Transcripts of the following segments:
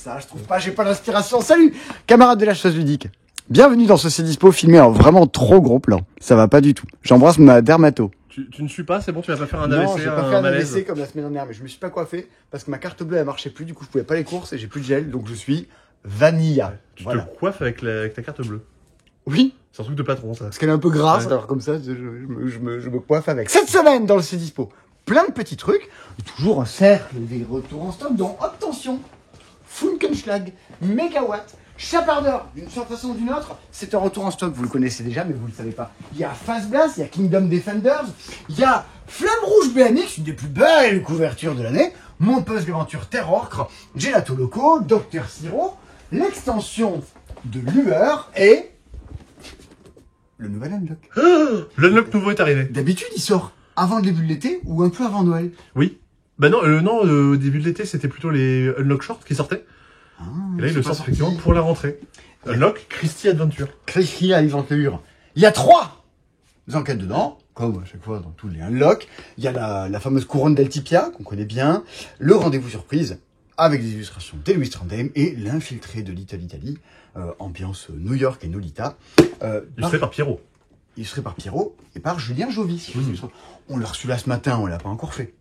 ça, je trouve pas, j'ai pas l'inspiration. Salut, camarades de la chose ludique. Bienvenue dans ce C'est Dispo filmé en vraiment trop gros plan. Ça va pas du tout. J'embrasse ma dermato. Tu ne suis pas, c'est bon, tu vas pas faire un Non, AVC, j'ai pas fait un AVC comme la semaine dernière, mais je me suis pas coiffé parce que ma carte bleue elle marchait plus, du coup je pouvais pas les courses et j'ai plus de gel, donc je suis vanilla. Tu te coiffes avec ta carte bleue. Oui. C'est un truc de patron, ça. Parce qu'elle est un peu grasse, Ouais. alors comme ça, je me coiffe avec. Cette semaine, dans le C'est Dispo, plein de petits trucs, toujours un cercle des retours en stock, dont, attention, Funkenschlag, Megawatt, Chapardeur, d'une certaine façon ou d'une autre, c'est un retour en stock, vous le connaissez déjà, mais vous le savez pas. Il y a Fast Blast, il y a Kingdom Defenders, il y a Flamme Rouge BMX, une des plus belles couvertures de l'année, Mon Puzzle Aventure Terrorcre, Gelato Loco, Dr Siro, l'extension de Lueur et le nouvel Unlock. L'unlock nouveau est arrivé. D'habitude, il sort avant le début de l'été ou un peu avant Noël. Oui. Bah non, au début de l'été, c'était plutôt les Unlock Short qui sortaient. Ah, Et là, il le sort effectivement pour la rentrée. Unlock Christie Adventure. Christie Adventure. Il y a 3 enquêtes dedans, comme à chaque fois dans tous les Unlock. Il y a la fameuse couronne d'Altipia, qu'on connaît bien, le rendez-vous surprise, avec des illustrations d'Eloise Trondheim, et l'infiltré de Little Italy, ambiance New York et Nolita. Illustré par Pierrot. Illustré par Pierrot et par Julien Jovis. On l'a reçu là ce matin, on l'a pas encore fait.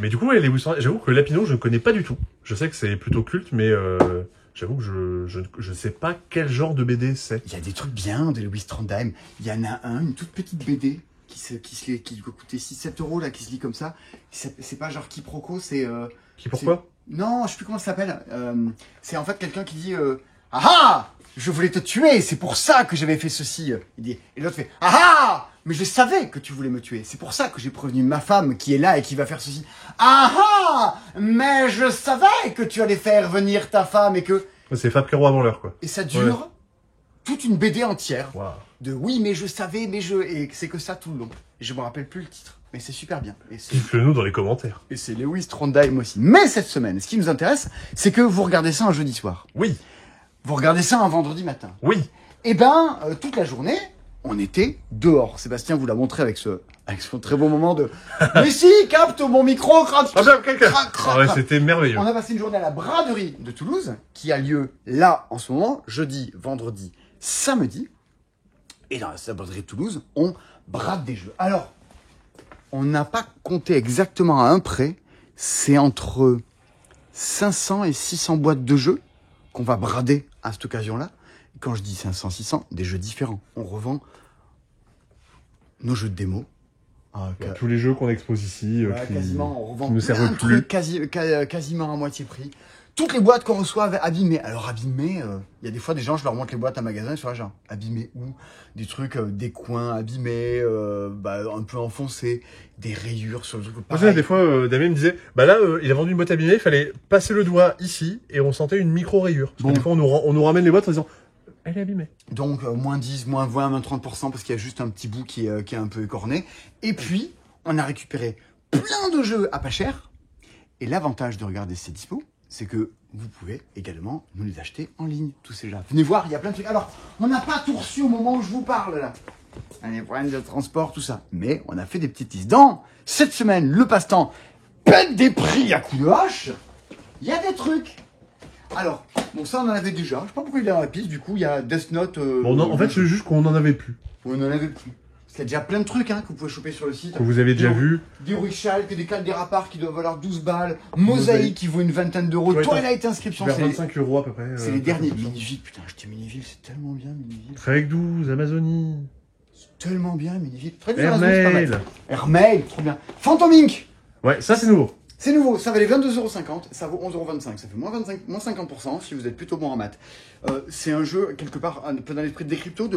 Mais du coup, ouais, j'avoue que Lapino, je ne connais pas du tout. Je sais que c'est plutôt culte, mais j'avoue que je sais pas quel genre de BD c'est. Il y a des trucs bien d'Eloise Trondheim. Il y en a une toute petite BD qui doit coûter 6-7 euros, là, qui se lit comme ça. C'est pas genre quiproquo, c'est... Qui pourquoi? Non, je sais plus comment ça s'appelle. C'est en fait quelqu'un qui dit ah ah, je voulais te tuer, c'est pour ça que j'avais fait ceci. Il dit, et l'autre fait ah ah, mais je savais que tu voulais me tuer, c'est pour ça que j'ai prévenu ma femme qui est là et qui va faire ceci. Ah ah, mais je savais que tu allais faire venir ta femme et que... C'est Fab Caro avant l'heure, quoi. Et ça dure toute une BD entière. Wow. De oui, mais je savais, mais je... Et c'est que ça tout le long. Et je me rappelle plus le titre. Mais c'est super bien. Dites-le-nous dans les commentaires. Et c'est Lewis Trondheim aussi. Mais cette semaine, ce qui nous intéresse, c'est que vous regardez ça un jeudi soir. Oui. Vous regardez ça un vendredi matin. Oui. Et ben, toute la journée, on était dehors. Sébastien vous l'a montré avec son très beau moment de... Mais si, capte mon micro, C'était merveilleux. On a passé une journée à la braderie de Toulouse, qui a lieu là, en ce moment, jeudi, vendredi, samedi. Et dans la braderie de Toulouse, on brade des jeux. Alors, on n'a pas compté exactement à un près. C'est entre 500 et 600 boîtes de jeux qu'on va brader à cette occasion-là. Quand je dis 500, 600, des jeux différents. On revend nos jeux de démo. Tous les jeux qu'on expose ici, quasiment, on revend qui ne servent plus. Quasiment à moitié prix. Toutes les boîtes qu'on reçoit abîmées. Alors abîmées, il y a des fois des gens, je leur montre les boîtes à magasin, ils sont là genre abîmées où? Des trucs, des coins abîmés, un peu enfoncés, des rayures sur le truc. Moi, des fois, Damien me disait, bah là, il a vendu une boîte abîmée, il fallait passer le doigt ici et on sentait une micro-rayure. Parce que des fois, on nous ramène les boîtes en disant, elle est abîmée. Donc, moins 10, moins 20, moins 30%, parce qu'il y a juste un petit bout qui est un peu écorné. Et puis, on a récupéré plein de jeux à pas cher. Et l'avantage de regarder C'est Dispo, c'est que vous pouvez également nous les acheter en ligne, tous ces jeux. Venez voir, il y a plein de trucs. Alors, on n'a pas tout reçu au moment où je vous parle, là. Les problèmes de transport, tout ça. Mais on a fait des petites listes. Dans cette semaine, le passe-temps pète des prix à coups de hache. Il y a des trucs. Alors, bon, ça, on en avait déjà. Je sais pas pourquoi il est dans la piste. Du coup, il y a Death Note. En fait, c'est juste qu'on en avait plus. On en avait plus. Parce qu'il y a déjà plein de trucs que vous pouvez choper sur le site. Que vous avez déjà vu. Des Richal, des calques des raparts qui doivent valoir 12 balles. Mosaïque qui vaut une vingtaine d'euros. Twilight Inscription, vers 25 euros à peu près. C'est les derniers. Miniville, putain, acheter Miniville, c'est tellement bien, Miniville. Trek 12, Amazonie. C'est tellement bien, Miniville. Airmail. Airmail, trop bien. Phantom Inc. Ouais, ça c'est nouveau. C'est nouveau, ça valait 22,50 €, ça vaut 11,25 €. Ça fait moins 50% si vous êtes plutôt bon en maths. C'est un jeu, quelque part, un peu dans l'esprit de Décrypto,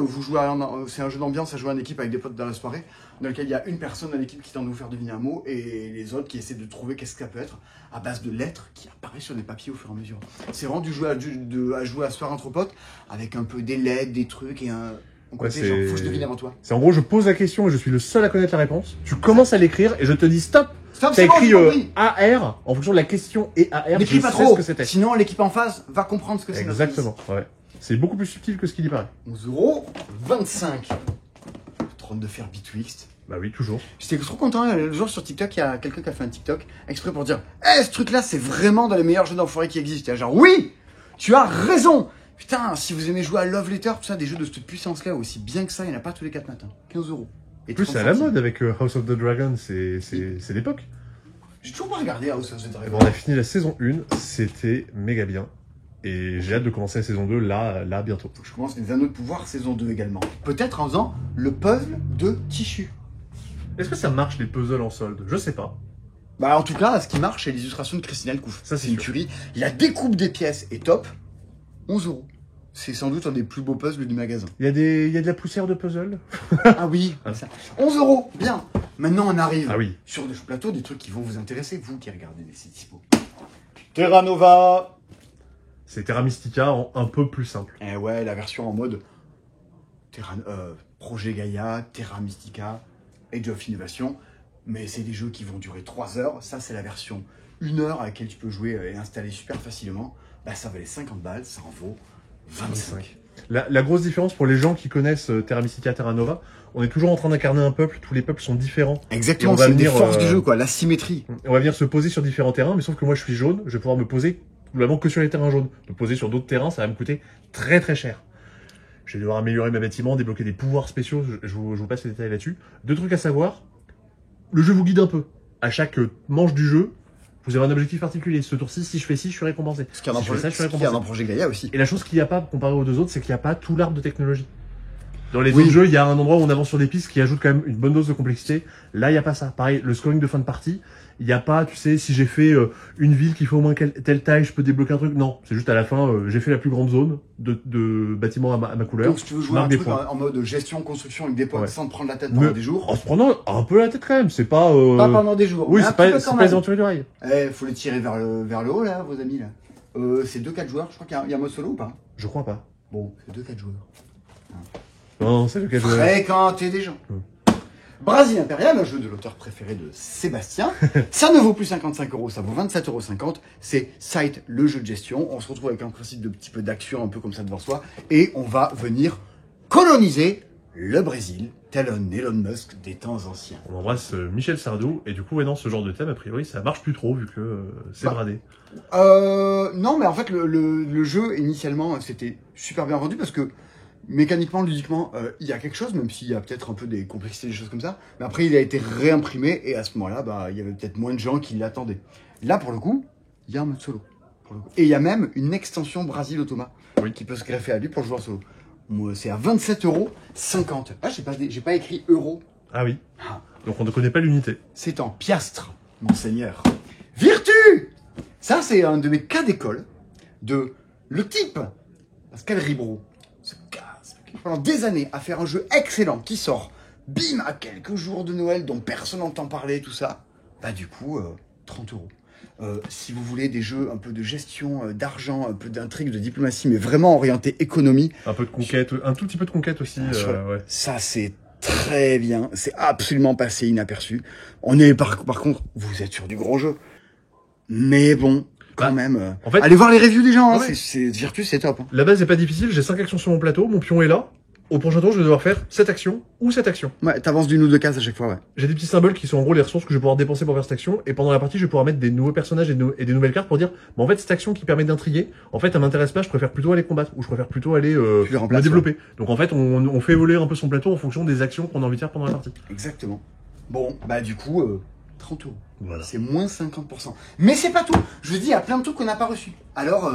c'est un jeu d'ambiance à jouer en équipe avec des potes dans la soirée, dans lequel il y a une personne dans l'équipe qui tente de vous faire deviner un mot et les autres qui essaient de trouver qu'est-ce que ça peut être à base de lettres qui apparaissent sur des papiers au fur et à mesure. C'est vraiment du jeu à jouer à se faire entre potes, avec un peu des lettres, des trucs et un... Ouais, genre, faut que je devine avant toi. C'est en gros, je pose la question et je suis le seul à connaître la réponse. Tu commences à l'écrire et je te dis stop. Stop, t'as écrit bon, AR en fonction de la question et AR. N'écris pas trop, sinon l'équipe en face va comprendre ce que c'est. Exactement, ouais. C'est beaucoup plus subtil que ce qu'il y paraît. 11,25 €. Trône de fer Bitwixt. Bah oui, toujours. J'étais trop content. Le jour sur TikTok, il y a quelqu'un qui a fait un TikTok exprès pour dire « ce truc-là, c'est vraiment dans les meilleurs jeux d'enfoirés qui existent. » J'étais genre « Oui, tu as raison !» Putain, si vous aimez jouer à Love Letter, tout ça, des jeux de cette puissance-là, aussi bien que ça, il n'y en a pas tous les 4 matins. 15 €. Et En plus, 30 c'est à la centimes. mode avec House of the Dragon, c'est l'époque. J'ai toujours pas regardé House of the Et Dragon. bon, on a fini la saison 1, c'était méga bien. Et j'ai hâte de commencer la saison 2 là bientôt. Faut que je commence les Anneaux de Pouvoir saison 2 également. Peut-être en faisant le puzzle de Tissu. Est-ce que ça marche les puzzles en solde? Je sais pas. Bah en tout cas, ce qui marche, c'est l'illustration de Christine Elcouf. Ça, c'est une sûr. tuerie. La découpe des pièces est top. 11 €. C'est sans doute un des plus beaux puzzles du magasin. Il y a de la poussière de puzzle? Ah oui, ça. 11 €, bien. Maintenant, on arrive Ah oui. sur des plateaux, des trucs qui vont vous intéresser, vous qui regardez des sites dispo. Terra Nova. C'est Terra Mystica en un peu plus simple. Eh ouais, la version en mode Projet Gaia, Terra Mystica, Age of Innovation. Mais c'est des jeux qui vont durer 3 heures. Ça, c'est la version 1 heure à laquelle tu peux jouer et installer super facilement. Bah, ça valait 50 balles, ça en vaut 25. La grosse différence pour les gens qui connaissent Terra Mystica, Terra Nova, on est toujours en train d'incarner un peuple, tous les peuples sont différents. Exactement, Et on va c'est une des venir, forces du jeu, quoi, la symétrie. On va venir se poser sur différents terrains, mais sauf que moi je suis jaune, je vais pouvoir me poser globalement que sur les terrains jaunes. Me poser sur d'autres terrains, ça va me coûter très très cher. Je vais devoir améliorer mes bâtiments, débloquer des pouvoirs spéciaux, je vous passe les détails là-dessus. Deux trucs à savoir, le jeu vous guide un peu. À chaque manche du jeu, vous avez un objectif particulier. Ce tour-ci, si je fais ci, je suis récompensé. Ce qu'il y a Si je fais ça, je suis dans récompensé. Projet Gaia aussi. Et la chose qu'il n'y a pas, comparé aux deux autres, c'est qu'il n'y a pas tout l'arbre de technologie. Dans les Oui. autres jeux, il y a un endroit où on avance sur des pistes qui ajoute quand même une bonne dose de complexité. Là, il n'y a pas ça. Pareil, le scoring de fin de partie, il n'y a pas, tu sais, si j'ai fait une ville qui fait au moins telle taille, je peux débloquer un truc. Non, c'est juste à la fin, j'ai fait la plus grande zone de bâtiments à ma couleur. Donc, si tu veux jouer un truc en mode gestion, construction avec des points Ouais. sans te prendre la tête pendant Mais des jours. en se prenant un peu la tête quand même, c'est pas... Pas pendant des jours. Oui, mais un c'est petit peu pas quand les même. aventuriers du rail. Faut les tirer vers le haut, là, vos amis, là. C'est 2-4 joueurs. Je crois qu'il y a un mode solo ou pas? Je crois pas. Bon, c'est 2-4 joueurs. Non, c'est lequel je... Fréquenter des gens. Brasil Impérial, un jeu de l'auteur préféré de Sébastien. Ça ne vaut plus 55 €, ça vaut 27,50 €. C'est Site, le jeu de gestion. On se retrouve avec un principe de petit peu d'action, un peu comme ça devant soi. Et on va venir coloniser le Brésil, tel un Elon Musk des temps anciens. On embrasse Michel Sardou, et du coup, ouais, non, ce genre de thème, a priori, ça marche plus trop, vu que c'est Bah. bradé. Non, mais en fait, le jeu, initialement, c'était super bien vendu parce que mécaniquement, ludiquement, il y a quelque chose, même s'il y a peut-être un peu des complexités, des choses comme ça. Mais après, il a été réimprimé et à ce moment-là, bah, il y avait peut-être moins de gens qui l'attendaient. Là, pour le coup, il y a un mode solo. Pour le coup. Et il y a même une extension Brasil Automa qui peut se greffer à lui pour jouer en solo. Moi, c'est à 27,50 €. Ah, j'ai pas écrit euro. Ah oui. Ah. Donc on ne connaît pas l'unité. C'est en piastres, monseigneur. Virtu! Ça, c'est un de mes cas d'école de le type, Pascal Ribro, se casse pendant des années à faire un jeu excellent qui sort, bim, à quelques jours de Noël dont personne n'entend parler, tout ça. Bah, du coup, 30 €. Si vous voulez des jeux un peu de gestion, d'argent, un peu d'intrigue, de diplomatie, mais vraiment orienté économie, Un peu de conquête, un tout petit peu de conquête aussi. Ouais. ça c'est très bien, c'est absolument passé inaperçu. On est par contre, vous êtes sur du gros jeu, mais bon, quand Bah, même. en fait- allez voir les reviews des gens, hein, Ouais. c'est Virtus, c'est top. Hein. La base n'est pas difficile, j'ai 5 actions sur mon plateau, mon pion est là. Au prochain tour, je vais devoir faire cette action ou cette action. Ouais, t'avances d'une ou deux cases à chaque fois, ouais. J'ai des petits symboles qui sont en gros les ressources que je vais pouvoir dépenser pour faire cette action. Et pendant la partie, je vais pouvoir mettre des nouveaux personnages et des nouvelles cartes pour dire, bah, en fait, cette action qui permet d'intriguer, en fait, elle m'intéresse pas, je préfère plutôt aller combattre, ou je préfère plutôt aller Tu les remplaces, me développer. Donc en fait, on fait évoluer un peu son plateau en fonction des actions qu'on a envie de faire pendant la partie. Exactement. Bon, bah du coup, 30 €. Voilà. C'est moins 50%. Mais c'est pas tout. Je vous dis, il y a plein de trucs qu'on n'a pas reçus. Alors,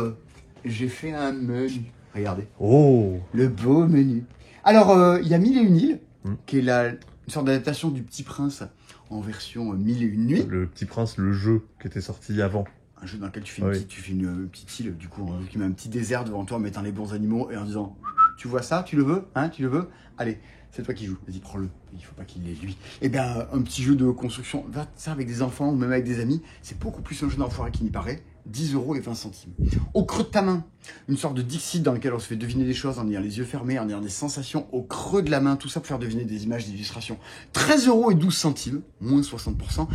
j'ai fait un menu. Regardez. Oh. Le beau menu. Alors, il y a Mille et une îles, Hmm. qui est une sorte d'adaptation du Petit Prince en version Mille et une nuits. Le Petit Prince, le jeu qui était sorti avant. Un jeu dans lequel tu fais Oui. une petite île, du coup, qui met un petit désert devant toi en mettant les bons animaux et en disant « Tu vois ça? Tu le veux? Hein? Tu le veux? Allez, c'est toi qui joues. Vas-y, prends-le. Il faut pas qu'il l'ait, lui. » Eh bien, un petit jeu de construction, va ça avec des enfants ou même avec des amis, c'est beaucoup plus un jeu d'enfoiré qu'il n'y paraît. 10 € et 20 centimes. Au creux de ta main, une sorte de Dixit dans lequel on se fait deviner des choses en ayant les yeux fermés, en ayant des sensations au creux de la main, tout ça pour faire deviner des images, des illustrations. 13 € et 12 centimes, moins 60%.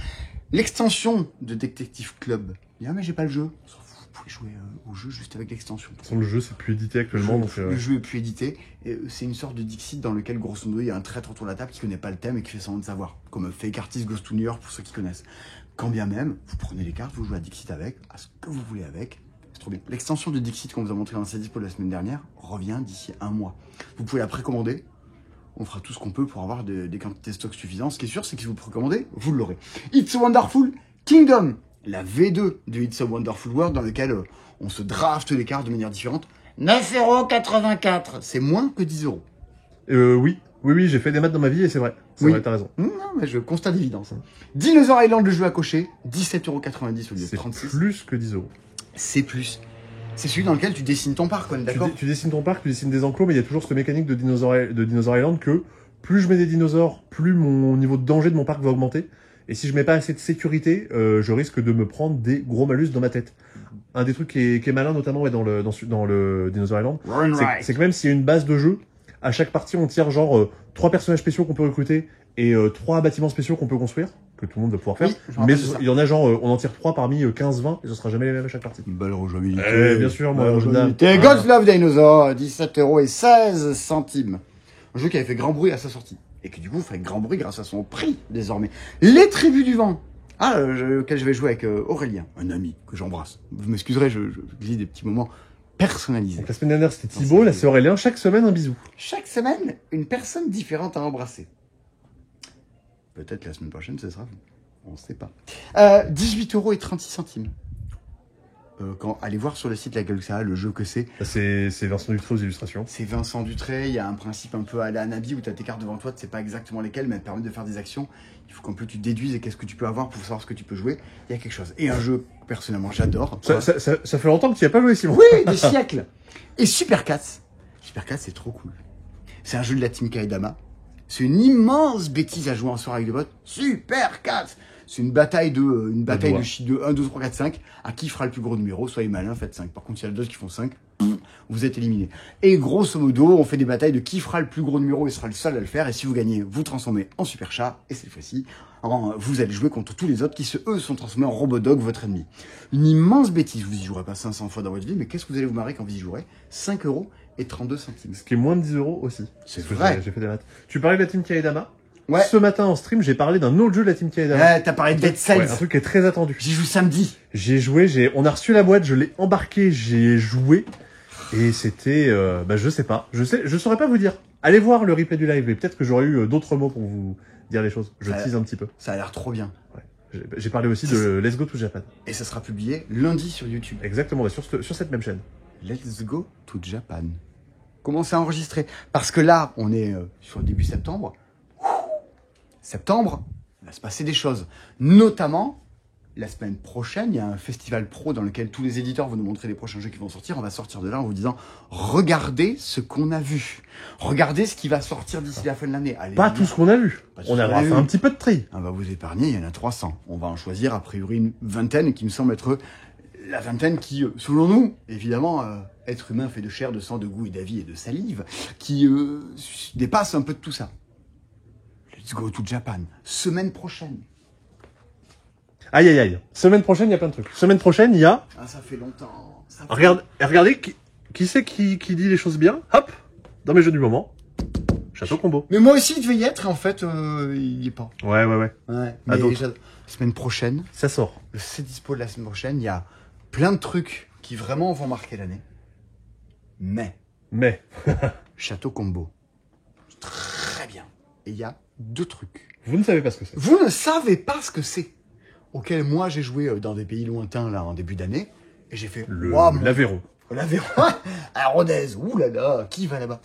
L'extension de Detective Club. Ah mais j'ai pas le jeu. On s'en fout. pouvez jouer au jeu juste avec l'extension. De toute façon, le jeu, c'est plus édité actuellement. Le jeu est plus édité. C'est une sorte de Dixit dans lequel, grosso modo, il y a un traître autour de la table qui connaît pas le thème et qui fait semblant de savoir. Comme Fake Artist Goes to New York pour ceux qui connaissent. Quand bien même, vous prenez les cartes, vous jouez à Dixit avec, à ce que vous voulez avec. C'est trop bien. L'extension de Dixit qu'on vous a montré dans le dispo la semaine dernière revient d'ici 1 mois. Vous pouvez la précommander. On fera tout ce qu'on peut pour avoir des quantités de stock suffisantes. Ce qui est sûr, c'est que si vous le précommandez, vous l'aurez. It's a Wonderful Kingdom, la V2 de It's a Wonderful World, dans lequel on se draft les cartes de manière différente. 9,84 €. C'est moins que 10 €. Oui, j'ai fait des maths dans ma vie et c'est vrai. C'est vrai, t'as raison. Non, mais je constate d'évidence. Dinosaur Island, le jeu à cocher, 17,90 € au lieu de 36. C'est plus que 10 €. C'est plus. C'est celui dans lequel tu dessines ton parc, on est d'accord? Tu dessines ton parc, tu dessines des enclos, mais il y a toujours cette mécanique de Dinosaur Island que plus je mets des dinosaures, plus mon niveau de danger de mon parc va augmenter. Et si je mets pas assez de sécurité, je risque de me prendre des gros malus dans ma tête. Un des trucs qui est malin, notamment dans le Dinosaur Island, c'est que même s'il y a une base de jeu, à chaque partie on tire genre 3 personnages spéciaux qu'on peut recruter et 3 bâtiments spéciaux qu'on peut construire, que tout le monde va pouvoir faire. Oui, mais il y en a genre, on en tire 3 parmi 15-20 et ce sera jamais les mêmes à chaque partie. Belle rejouabilité. Bien sûr, moi, God's Love Dinosaur, 17,16 €. Un jeu qui avait fait grand bruit à sa sortie. Et qui du coup fait grand bruit grâce à son prix désormais. Les Tribus du Vent. Auquel je vais jouer avec Aurélien, un ami que j'embrasse. Vous m'excuserez, je vis des petits moments personnalisés. Donc, la semaine dernière c'était Thibaut, là c'est Aurélien. Chaque semaine un bisou. Chaque semaine, une personne différente à embrasser. Peut-être la semaine prochaine ce sera vous. On ne sait pas. 18,36 €. Allez voir sur le site La Galaxia le jeu que c'est. C'est Vincent Dutré aux illustrations. C'est Vincent Dutré, il y a un principe un peu à la Nabi où tu as tes cartes devant toi, tu sais pas exactement lesquelles, mais elles te permettent de faire des actions. Il faut qu'un peu tu déduises et qu'est-ce que tu peux avoir pour savoir ce que tu peux jouer. Il y a quelque chose. Et un jeu que personnellement j'adore. Ça fait longtemps que tu n'y as pas joué, Simon. Oui, des siècles. Et Super Cats. Super Cats, c'est trop cool. C'est un jeu de la team Kaedama. C'est une immense bêtise à jouer en soirée avec des potes. Super Cats. C'est une bataille de 1, 2, 3, 4, 5. À qui fera le plus gros numéro? Soyez malin, faites 5. Par contre, s'il y a d'autres qui font 5, vous êtes éliminé. Et grosso modo, on fait des batailles de qui fera le plus gros numéro et sera le seul à le faire. Et si vous gagnez, vous transformez en super chat. Et cette fois-ci, vous allez jouer contre tous les autres qui, eux, sont transformés en Robodog, votre ennemi. Une immense bêtise. Vous y jouerez pas 500 fois dans votre vie, mais qu'est-ce que vous allez vous marrer quand vous y jouerez? 5,32 € Ce qui est moins de 10 € aussi. C'est vrai. J'ai fait des maths. Tu parlais de la team Kaedama. Ouais. Ce matin en stream, j'ai parlé d'un autre jeu de la team Kaedama. T'as parlé de Dead Cells. Ouais, un truc qui est très attendu. J'y joue samedi. J'ai joué, on a reçu la boîte, je l'ai embarqué, j'ai joué. Et c'était, je sais pas. Je saurais pas vous dire. Allez voir le replay du live et peut-être que j'aurais eu d'autres mots pour vous dire les choses. Je tease un petit peu. Ça a l'air trop bien. Ouais. J'ai parlé aussi de Let's Go to Japan. Et ça sera publié lundi sur YouTube. Exactement, sur cette même chaîne. Let's Go to Japan. Commencez à enregistrer. Parce que là, on est sur le début septembre. Septembre, il va se passer des choses. Notamment, la semaine prochaine, il y a un festival pro dans lequel tous les éditeurs vont nous montrer les prochains jeux qui vont sortir. On va sortir de là en vous disant, regardez ce qu'on a vu. Regardez ce qui va sortir d'ici la fin de l'année. Pas tout ce qu'on a vu. On a fait un petit peu de tri. On va vous épargner, il y en a 300. On va en choisir a priori une vingtaine qui me semble être la vingtaine qui, selon nous, évidemment, être humain fait de chair, de sang, de goût et d'avis et de salive, qui dépasse un peu de tout ça. Let's Go to Japan. Semaine prochaine. Aïe, aïe, aïe. Semaine prochaine, il y a plein de trucs. Semaine prochaine, il y a... Ah, ça fait longtemps. Regardez, qui c'est qui dit les choses bien? Hop, dans mes jeux du moment. Château Combo. Mais moi aussi, il devait y être, et en fait, il y est pas. Ouais. Mais semaine prochaine, ça sort. C'est dispo de la semaine prochaine, il y a plein de trucs qui vraiment vont marquer l'année. Mais. Château Combo. Très bien. Et il y a 2 trucs. Vous ne savez pas ce que c'est. Vous ne savez pas ce que c'est. Auquel moi j'ai joué dans des pays lointains là en début d'année. Et j'ai fait l'Aveyron. L'Aveyron. À Rodez. Ouh là là, qui va là-bas?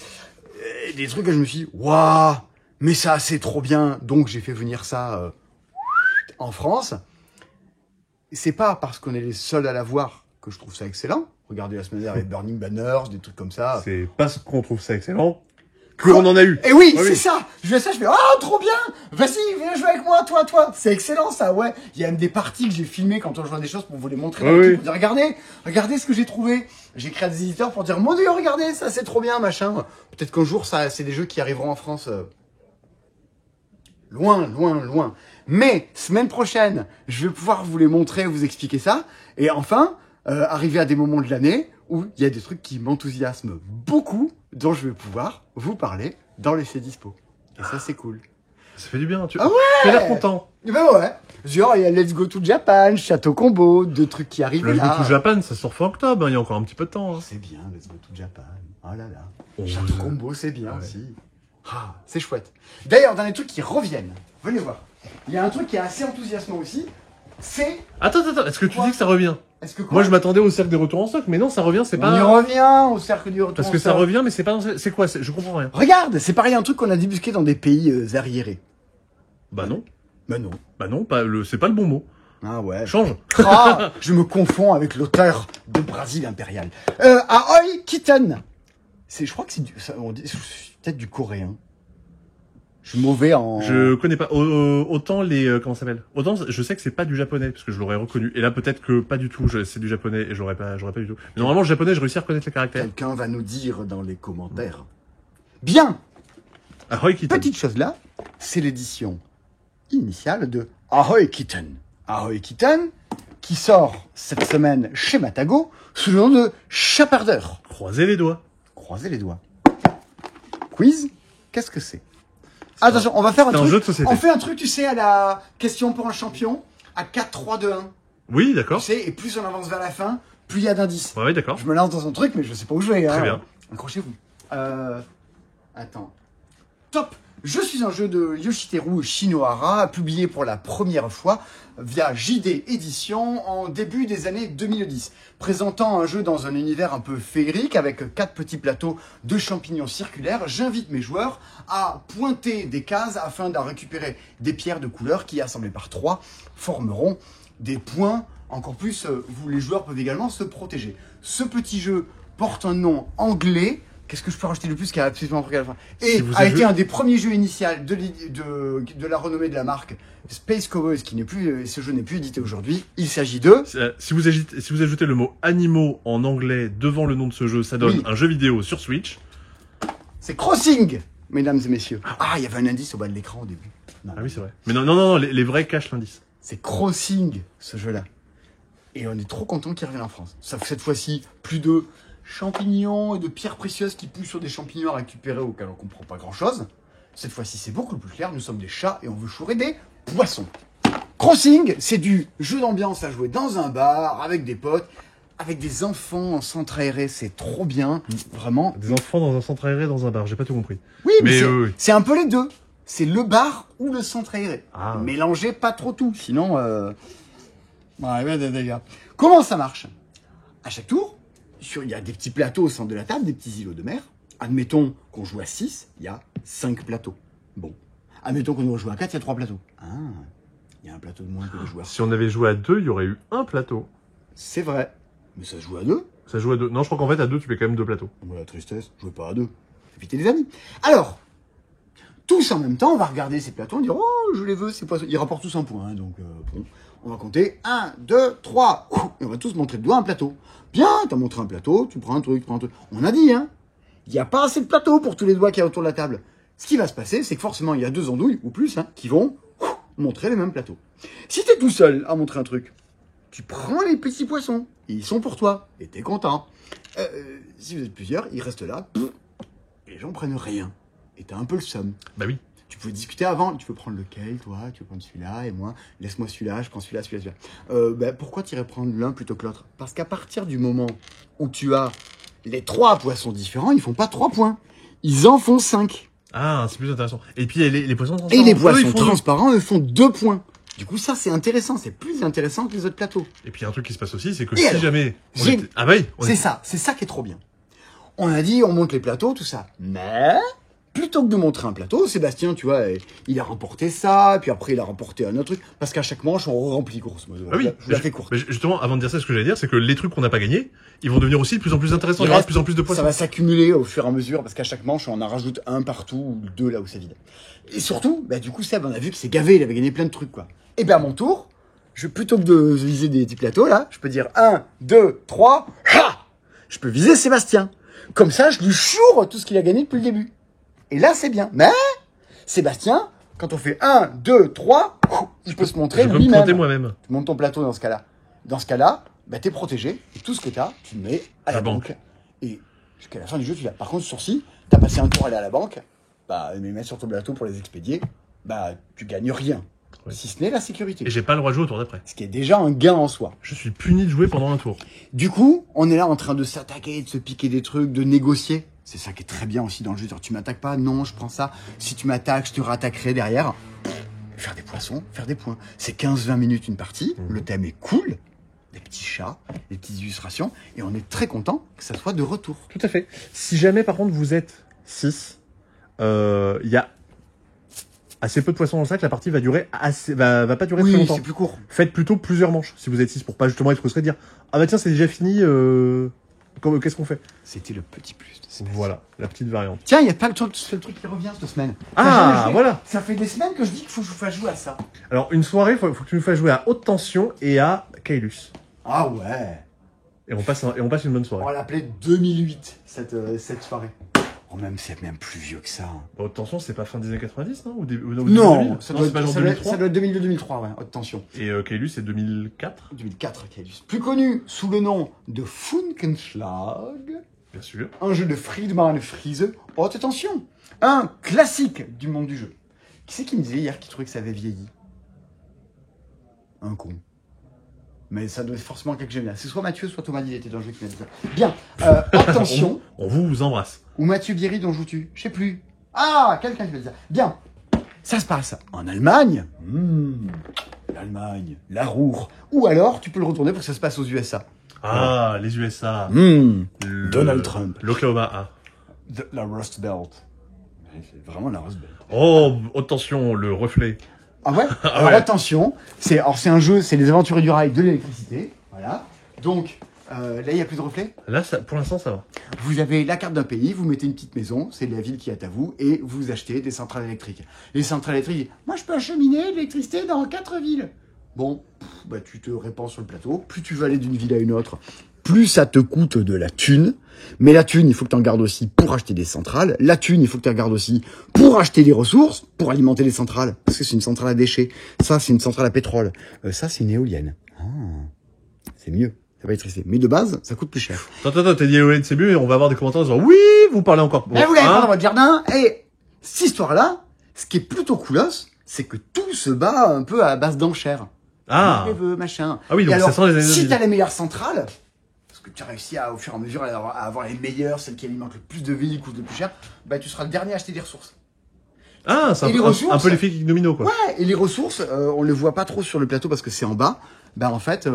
Des trucs que je me suis dit, waouh, mais ça c'est trop bien. Donc j'ai fait venir ça en France. C'est pas parce qu'on est les seuls à l'avoir que je trouve ça excellent. Regardez la semaine dernière, Burning Banners, des trucs comme ça. C'est parce qu'on trouve ça excellent qu'on en a eu. Et oui, c'est ça. Je fais ça, je fais, oh, trop bien. Vas-y, viens jouer avec moi, toi. C'est excellent, ça, ouais. Il y a même des parties que j'ai filmées quand on joue à des choses pour vous les montrer. Pour dire, regardez ce que j'ai trouvé. J'ai créé des éditeurs pour dire, mon Dieu, regardez, ça, c'est trop bien, machin. Peut-être qu'un jour, ça, c'est des jeux qui arriveront en France. Loin. Mais, semaine prochaine, je vais pouvoir vous les montrer, vous expliquer ça. Et enfin, arriver à des moments de l'année où il y a des trucs qui m'enthousiasment beaucoup, dont je vais pouvoir vous parler dans les C'est Dispo. Et ça, c'est cool. Ça fait du bien, tu Ah ouais, tu as l'air content. Ben ouais. Genre, il y a Let's Go to Japan, Château Combo, deux trucs qui arrivent Le là. Go to Japan, ça sort fin octobre, hein, il y a encore un petit peu de temps. Hein. C'est bien, Let's Go to Japan. Oh là là. Oh, Château ouais. Combo, c'est bien Ouais. aussi. Ah, c'est chouette. D'ailleurs, dans les trucs qui reviennent, venez voir. Il y a un truc qui est assez enthousiasmant aussi. C'est. Attends, est-ce que tu Quoi dis que ça revient? Est-ce que quoi Moi, je m'attendais au cercle des retours en stock, mais non, ça revient, c'est On pas... y revient au cercle du retour. Parce en que ça stock. revient, mais c'est pas dans... C'est quoi? Je comprends rien. Regarde, c'est pareil, un truc qu'on a débusqué dans des pays arriérés. Bah non. Ben non. Bah non, c'est pas le bon mot. Ah ouais. Change. Ah, je me confonds avec l'auteur de Brésil impérial. Ahoy Kitten. Je crois que c'est peut-être du coréen. Je suis mauvais en. Je connais pas. Autant les... comment ça s'appelle? Autant je sais que c'est pas du japonais, parce que je l'aurais reconnu. Et là, peut-être que pas du tout, c'est du japonais, et j'aurais pas du tout. Mais normalement, le japonais, je réussis à reconnaître les caractères. Quelqu'un va nous dire dans les commentaires. Bien. Ahoy Kitten. Petite chose là, c'est l'édition initiale de Ahoy Kitten. Ahoy Kitten, qui sort cette semaine chez Matago sous le nom de Chapardeur. Croisez les doigts. Croisez les doigts. Quiz, qu'est-ce que c'est? Attention, on va faire un c'est un truc. jeu de société. On fait un truc, tu sais, à la question pour un champion, à 4, 3, 2, 1. Oui, Tu d'accord. sais, et plus on avance vers la fin, plus il y a d'indices. Ouais, d'accord. Je me lance dans un truc, mais je sais pas où je vais. Très hein. bien. Accrochez-vous. Attends. Top. Je suis un jeu de Yoshiteru Shinohara, publié pour la première fois via JD Édition en début des années 2010. Présentant un jeu dans un univers un peu féerique avec 4 petits plateaux de champignons circulaires, j'invite mes joueurs à pointer des cases afin de récupérer des pierres de couleur qui, assemblées par 3, formeront des points. Encore plus, les joueurs peuvent également se protéger. Ce petit jeu porte un nom anglais. Qu'est-ce que je peux rajouter de plus qui a absolument marqué à la fin? Et Si vous a avez été joué- un des premiers jeux initiaux de la renommée de la marque Space Cowboys, qui n'est plus, ce jeu n'est plus édité aujourd'hui. Il s'agit de... Si vous ajoutez le mot animaux en anglais devant le nom de ce jeu, ça donne Oui. un jeu vidéo sur Switch. C'est Crossing, mesdames et messieurs. Ah, il y avait un indice au bas de l'écran au début. Non, Ah oui, c'est vrai. Mais non, les vrais cachent l'indice. c'est Crossing, ce jeu-là. Et on est trop content qu'il revienne en France. Sauf que cette fois-ci, plus de champignons et de pierres précieuses qui poussent sur des champignons à récupérer auxquels on comprend pas grand-chose. Cette fois-ci, c'est beaucoup plus clair. Nous sommes des chats et on veut chourer des poissons. Crossing, c'est du jeu d'ambiance à jouer dans un bar, avec des potes, avec des enfants en centre aéré. C'est trop bien, vraiment. Des enfants dans un centre aéré dans un bar, j'ai pas tout compris. Oui, mais, Mais, c'est oui. c'est un peu les deux. C'est le bar ou le centre aéré. Ah. Mélangez pas trop tout, sinon... Comment ça marche? À chaque tour, il y a des petits plateaux au centre de la table, des petits îlots de mer. Admettons qu'on joue à 6, il y a 5 plateaux. Bon. Admettons qu'on joue à 4, il y a 3 plateaux. Ah, il y a un plateau de moins que les joueurs. Si on avait joué à 2, il y aurait eu un plateau. C'est vrai. Mais ça se joue à 2. Ça joue à 2. Non, je crois qu'en fait, à 2, tu fais quand même 2 plateaux. Bon, la tristesse, jouez pas à 2. Évitez les amis. Alors, tous en même temps, on va regarder ces plateaux, on dire, oh, je les veux, ces poissons. Ils rapportent tous un point, hein, donc bon. On va compter 1, 2, 3. Et on va tous montrer de doigt un plateau. Bien, t'as montré un plateau, tu prends un truc, tu prends un truc. On a dit, hein, il n'y a pas assez de plateaux pour tous les doigts qu'il y a autour de la table. Ce qui va se passer, c'est que forcément, il y a 2 andouilles, ou plus, hein, qui vont montrer les mêmes plateaux. Si t'es tout seul à montrer un truc, tu prends les petits poissons. Ils sont pour toi. Et t'es content. Si vous êtes plusieurs, ils restent là. Et les gens prennent rien. Et t'as un peu le seum. Bah oui. Tu peux discuter avant. Tu peux prendre lequel, toi? Tu veux prendre celui-là et moi? Laisse-moi celui-là, je prends celui-là, celui-là. Pourquoi tu irais prendre l'un plutôt que l'autre? Parce qu'à partir du moment où tu as les 3 poissons différents, ils font pas 3 points. Ils en font 5. Ah, c'est plus intéressant. Et puis, les poissons Et transparents. les eux, ils poissons font deux. transparents, eux, font 2 points. Du coup, ça, c'est intéressant. C'est plus intéressant que les autres plateaux. Et puis, il y a un truc qui se passe aussi, c'est que Et si alors, jamais... j'ai- Ah bah oui. C'est ça qui est trop bien. On a dit, on monte les plateaux, tout ça. Mais, plutôt que de montrer un plateau, Sébastien, tu vois, il a remporté ça, puis après il a remporté un autre truc. Parce qu'à chaque manche, on remplit grosso modo. Ah oui. Je vous la fais courte. Mais justement, avant de dire ça, ce que j'allais dire, c'est que les trucs qu'on n'a pas gagnés, ils vont devenir aussi de plus en plus intéressants. Il y aura de plus en plus de Ça poissons. va s'accumuler au fur et à mesure, parce qu'à chaque manche, on en rajoute un partout, ou 2 là où c'est vide. Et surtout, du coup, Seb, on a vu que c'est gavé, il avait gagné plein de trucs, quoi. Et à mon tour, plutôt que de viser des petits plateaux, là, je peux dire 1, 2, 3, ha! Je peux viser Sébastien. Comme ça, je lui choure tout ce qu'il a gagné depuis le début. Et là, c'est bien. Mais, Sébastien, quand on fait 1, 2, 3, il peut se montrer Je peux me lui-même. planter moi-même. Tu montes ton plateau dans ce cas-là. Dans ce cas-là, bah, t'es protégé. Et tout ce que t'as, tu le mets à la banque. Et jusqu'à la fin du jeu, tu l'as. Par contre, sourcil, t'as passé un tour à aller à la banque, bah, les mettre sur ton plateau pour les expédier, bah, tu gagnes rien. Oui. Si ce n'est la sécurité. Et j'ai pas le droit de jouer au tour d'après. Ce qui est déjà un gain en soi. Je suis puni de jouer pendant un tour. Du coup, on est là en train de s'attaquer, de se piquer des trucs, de négocier. C'est ça qui est très bien aussi dans le jeu. Genre, tu m'attaques pas, non, je prends ça. Si tu m'attaques, je te rattaquerai derrière. Faire des poissons, faire des points. C'est 15-20 minutes une partie. Le thème est cool. Des petits chats, des petites illustrations. Et on est très content que ça soit de retour. Tout à fait. Si jamais, par contre, vous êtes 6, il y a assez peu de poissons dans le sac, la partie va durer va pas durer très Oui, longtemps. c'est plus court. Faites plutôt plusieurs manches, si vous êtes 6, pour pas justement être frustré de dire « Ah bah tiens, c'est déjà fini, qu'est-ce qu'on fait ?» C'était le petit plus de cette Voilà, la petite variante. Tiens, il n'y a pas le truc qui revient cette semaine. Ah, T'as jamais joué voilà. Ça fait des semaines que je dis qu'il faut que je vous fasse jouer à ça. Alors, une soirée, faut que tu nous fasses jouer à Haute Tension et à Kaelus. Ah ouais. Et on passe une bonne On soirée. va l'appeler 2008, cette soirée. Oh, même, c'est même plus vieux que ça. Hein. Haute Tension, c'est pas fin des années 90, non? Ou début Non, 2000? ça Non, doit, c'est pas genre ça doit 2003. être 2002-2003, ouais, haute tension. Et Kaelus, c'est 2004, 2004, Kaelus. Plus connu sous le nom de Funkenschlag, bien sûr. un jeu de Friedman Friese, haute tension. Un classique du monde du jeu. Qui c'est qui me disait hier qu'il trouvait que ça avait vieilli? Un con. Mais ça doit être forcément quelque chose de bien. C'est soit Mathieu, soit Thomas, il était dans le jeu qui m'a dit ça. Bien, attention. On vous embrasse. Ou Mathieu Bierry, dont joues-tu? Je sais plus. Ah, quelqu'un qui m'a dit ça. Bien. Ça se passe en Allemagne. L'Allemagne, la Ruhr. Ou alors, tu peux le retourner pour que ça se passe aux USA. Ah, les USA. Donald Trump. L'Oklahoma. Ah. La Rust Belt. C'est vraiment la Rust Belt. Oh, Haute Tension, le reflet. Ah ouais. Alors ouais. attention, c'est un jeu, c'est les aventuriers du rail de l'électricité. Voilà. Donc, là, il n'y a plus de reflets. Là, pour l'instant, ça va. Vous avez la carte d'un pays, vous mettez une petite maison, c'est la ville qui est à vous, et vous achetez des centrales électriques. Les centrales électriques, moi je peux acheminer l'électricité dans 4 villes. Bon, bah tu te répands sur le plateau, plus tu vas aller d'une ville à une autre, plus ça te coûte de la thune. Mais la thune, il faut que tu en gardes aussi pour acheter des centrales. La thune, il faut que tu en gardes aussi pour acheter des ressources, pour alimenter les centrales. Parce que c'est une centrale à déchets. Ça, c'est une centrale à pétrole. Ça, c'est une éolienne. Ah, c'est mieux. Ça va être triste. Mais de base, ça coûte plus cher. Attends, t'as dit éolienne, c'est mieux, et on va avoir des commentaires en disant oui, vous parlez encore. Mais vous l'avez pas dans votre jardin. Et cette histoire-là, ce qui est plutôt coolos, c'est que tout se bat un peu à base d'enchères. Ah. Machin. Ah oui, donc et alors, ça sent les années si 2000. t'as les meilleures centrales, parce que tu as réussi à, au fur et à mesure à avoir les meilleures, celles qui alimentent le plus de villes, qui coûtent le plus cher, bah tu seras le dernier à acheter des ressources. Ah, c'est Et les un ressources- peu l'effet Ignomino, quoi. Ouais, et les ressources, on le voit pas trop sur le plateau parce que c'est en bas. Bah en fait,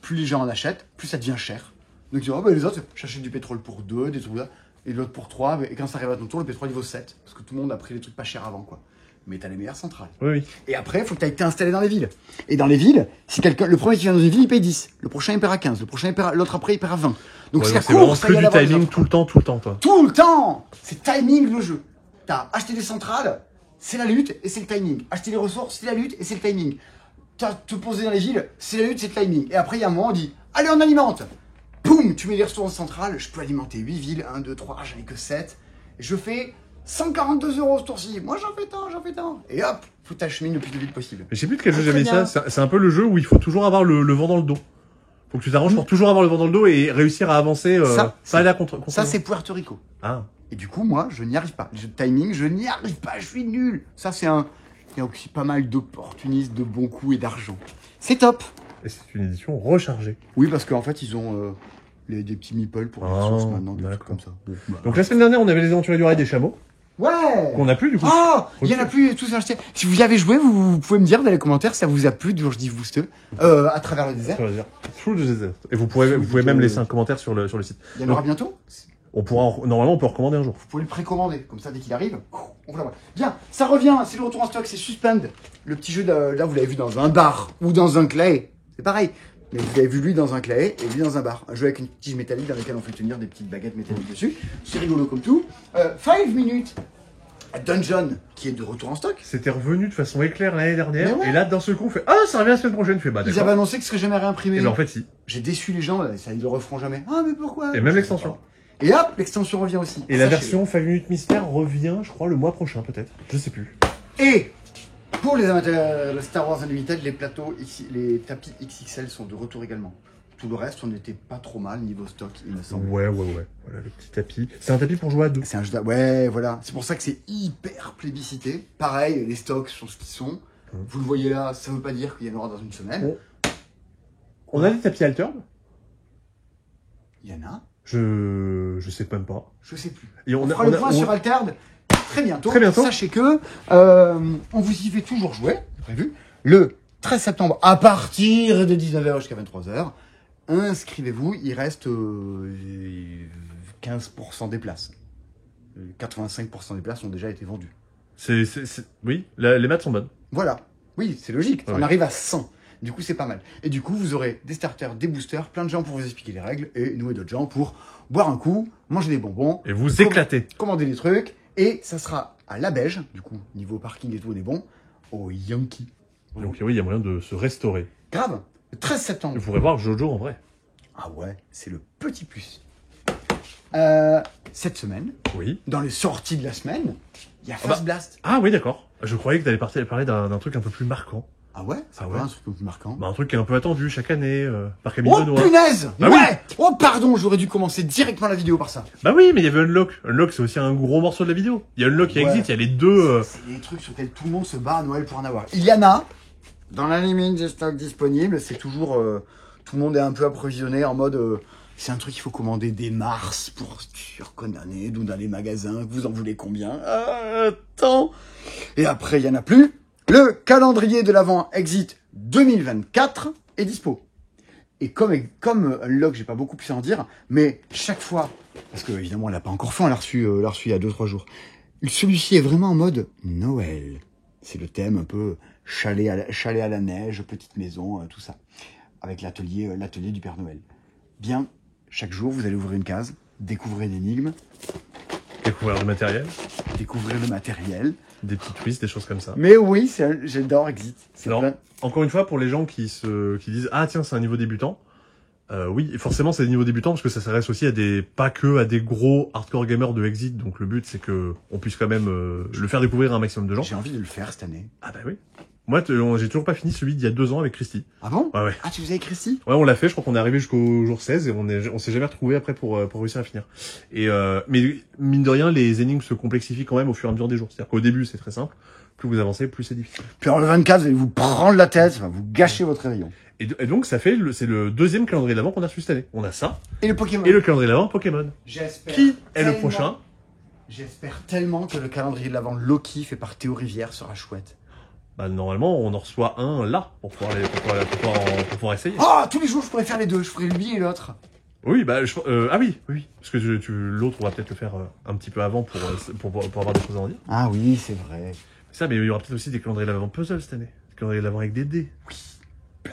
plus les gens en achètent, plus ça devient cher. Donc tu dis, oh, bah, les autres, j'achète du pétrole pour 2, des trucs là, et l'autre pour 3, et quand ça arrive à ton tour, le pétrole il vaut 7. Parce que tout le monde a pris les trucs pas chers avant, quoi. Mais t'as les meilleures centrales. Oui, oui. Et après, il faut que tu ailles t'installer dans les villes. Et dans les villes, si quelqu'un, le premier qui vient dans une ville, il paye 10. Le prochain, il paiera 15. Le prochain, l'autre après, il paiera 20. Donc Ouais, c'est donc la c'est vraiment course. que du timing tout le temps, toi. Tout le temps. C'est timing le jeu. T'as acheté des centrales, c'est la lutte et c'est le timing. Acheter les ressources, c'est la lutte et c'est le timing. T'as te poser dans les villes, c'est la lutte, c'est le timing. Et après, il y a un moment, on dit, allez, on alimente. Boum, tu mets les ressources centrales, je peux alimenter 8 villes, 1, 2, 3, j'en ai que 7. Je fais 142 € ce tour-ci. Moi, j'en fais tant. Et hop, faut t'acheminer le plus vite possible. Mais je sais plus de quel jeu Ah, j'avais très bien. ça. C'est un peu le jeu où il faut toujours avoir le vent dans le dos. Faut que tu t'arranges pour toujours avoir le vent dans le dos et réussir à avancer, Ça, pas aller à contre. Ça, c'est Puerto Rico. Ah. Et du coup, moi, je n'y arrive pas. Le jeu de timing, je n'y arrive pas, je suis nul. Ça, c'est un... Il y a aussi pas mal d'opportunistes, de bons coups et d'argent. C'est top. Et c'est une édition rechargée. Oui, parce qu'en fait, ils ont des petits meeples pour les Ah, ressources maintenant, des trucs d'accord. comme ça. Bon, bah. Donc la semaine dernière, on avait les aventuriers du rail des chameaux, Ouais. qu'on a plus du coup. Oh, il y en a plus, tous achetés. Si vous y avez joué, vous pouvez me dire dans les commentaires si ça vous a plu, du jour je dis boosteux, à travers le désert. Ça veut dire Through the Desert. Et vous pouvez même laisser un commentaire sur le site. Il y en aura bientôt. Normalement, on peut recommander un jour. Vous pouvez le précommander, comme ça dès qu'il arrive, on vous l'envoie. Bien, ça revient, c'est le retour en stock, c'est Suspend. Le petit jeu, là vous l'avez vu dans un bar ou dans un clay, c'est pareil. Mais vous avez vu lui dans un clay et lui dans un bar. Un jeu avec une tige métallique dans laquelle on fait tenir des petites baguettes métalliques dessus. C'est rigolo comme tout. 5 minutes. Dungeon, qui est de retour en stock. C'était revenu de façon éclair l'année dernière, Mais ouais. et là, d'un seul coup, on fait ah, ça revient la semaine prochaine. Je fais bah Ils avaient d'accord. annoncé que ce serait jamais réimprimé. Et ben en fait, si. J'ai déçu les gens, ça, ils le referont jamais. Ah, mais pourquoi? Et même l'extension. Et hop, l'extension revient aussi. Et la Sachez-le. version 5 minutes mystère revient, je crois, le mois prochain peut-être. Je sais plus. Et pour les amateurs de Star Wars Unlimited, les plateaux, les tapis XXL sont de retour également. tout le reste, on n'était pas trop mal niveau stock, il me semble. Ouais. Voilà le petit tapis. C'est un tapis pour jouer à 2. C'est un jeu ouais, voilà. C'est pour ça que c'est hyper plébiscité. Pareil, les stocks sont ce qu'ils sont. Vous le voyez là, ça veut pas dire qu'il y en aura dans une semaine. On a des tapis alternés? Il y en a. Je sais même pas. Je sais plus. Et on fera le point sur Altered très bientôt. Très bientôt. Sachez que on vous y fait toujours jouer, c'est prévu, le 13 septembre à partir de 19h jusqu'à 23h. Inscrivez-vous, il reste 15% des places. 85% des places ont déjà été vendues. Oui, les maths sont bonnes. Voilà. Oui, c'est logique. Ouais. On arrive à 100. Du coup, c'est pas mal. Et du coup, vous aurez des starters, des boosters, plein de gens pour vous expliquer les règles, et nous et d'autres gens pour boire un coup, manger des bonbons. Et vous éclatez. Commander des trucs. Et ça sera à la Beige, du coup, niveau parking et tout, on est bon, au Yankee. Donc oui, il y a moyen de se restaurer. Grave. Le 13 septembre. Vous pourrez voir Jojo en vrai. Ah ouais, c'est le petit plus. Cette semaine, Oui. dans les sorties de la semaine, il y a Fast Blast. Ah oui, d'accord. Je croyais que tu allais parler d'un truc un peu plus marquant. Ah ouais? C'est ouais. un truc un peu plus marquant. Bah, un truc qui est un peu attendu chaque année par Camille Oh Benoît. punaise! Ah ouais! oui. Oh pardon, j'aurais dû commencer directement la vidéo par ça. Bah oui, mais il y avait Unlock. Unlock, c'est aussi un gros morceau de la vidéo. Il y a Unlock et Ouais. Exit, il y a les deux. C'est des trucs sur lesquels tout le monde se bat à Noël pour en avoir. Il y en a, dans la limite des stocks disponibles, c'est toujours... tout le monde est un peu approvisionné en mode... c'est un truc qu'il faut commander dès mars pour surcondamner, d'où dans les magasins, que vous en voulez combien? Attends. Et après, il y en a plus. Le calendrier de l'Avent Exit 2024 est dispo. Et comme Unlock, j'ai pas beaucoup plus à en dire, mais chaque fois, parce que évidemment, on l'a pas encore fait, on l'a reçu il y a 2-3 jours. Celui-ci est vraiment en mode Noël. C'est le thème un peu chalet à la neige, petite maison, tout ça. Avec l'atelier du Père Noël. Bien, chaque jour, vous allez ouvrir une case, découvrir une énigme, Découvrir du matériel, découvrir le matériel. des petits twists, des choses comme ça. Mais oui, j'adore Exit. C'est Alors, plein. encore une fois, pour les gens qui disent ah tiens c'est un niveau débutant, oui forcément c'est des niveaux débutants parce que ça s'adresse aussi à pas que à des gros hardcore gamers de Exit. Donc le but c'est que on puisse quand même le faire découvrir à un maximum de gens. J'ai envie de le faire cette année. Ah bah oui. Moi j'ai toujours pas fini celui d'il y a 2 ans avec Christy. Ah bon? Ouais. Ah, tu faisais avec Christy? Ouais, on l'a fait, je crois qu'on est arrivé jusqu'au jour 16 et on s'est jamais retrouvé après pour réussir à finir. Et mais mine de rien, les énigmes se complexifient quand même au fur et à mesure des jours. C'est-à-dire qu'au début, c'est très simple, plus vous avancez, plus c'est difficile. Puis alors le 24, vous allez vous prendre la tête, ça va vous gâcher votre réveillon. Et donc ça fait c'est le deuxième calendrier d'avant qu'on a reçu cette année. On a ça Et le Pokémon. et le calendrier d'avant Pokémon. J'espère. Qui est le tellement- prochain? J'espère tellement que le calendrier de l'Avent Loki fait par Théo Rivière sera chouette. Bah normalement, on en reçoit un là pour pouvoir essayer. Oh, tous les jours, je pourrais faire les deux. Je ferais lui et l'autre. Oui, bah ah oui, parce que l'autre on va peut-être le faire un petit peu avant pour avoir des choses à en dire. Ah oui, c'est vrai. Ça, mais il y aura peut-être aussi des calendriers d'avant puzzle cette année. Des calendriers d'avant avec des dés.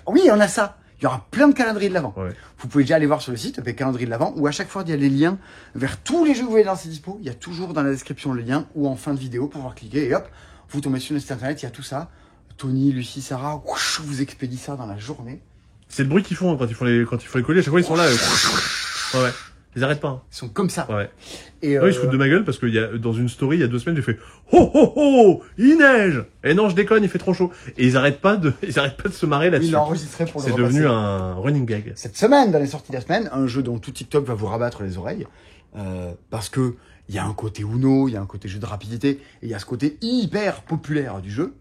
Oui, on a ça. Il y aura plein de calendriers de l'Avent. Ouais. Vous pouvez déjà aller voir sur le site, taper calendrier de l'Avent, où à chaque fois, il y a les liens vers tous les jeux que vous voyez dans ces dispos. Il y a toujours dans la description le lien ou en fin de vidéo pour pouvoir cliquer et hop, vous tombez sur le site internet, il y a tout ça. Tony, Lucie, Sarah, whoosh, vous expédie ça dans la journée. C'est le bruit qu'ils font hein, quand il faut les coller. À chaque fois, ils sont là. Ouais. Ils arrêtent pas. Hein. Ils sont comme ça. Ouais. Et Ouais, ils se foutent de ma gueule parce qu'il y a, dans une story, il y a 2 semaines, j'ai fait ho ho ho, il neige! Et non, je déconne, il fait trop chaud. Et ils arrêtent pas de se marrer il là-dessus. l'a enregistré pour le C'est repasser. devenu un running gag. Cette semaine, dans les sorties de la semaine, un jeu dont tout TikTok va vous rabattre les oreilles. Parce que il y a un côté Uno, il y a un côté jeu de rapidité, et il y a ce côté hyper populaire du jeu.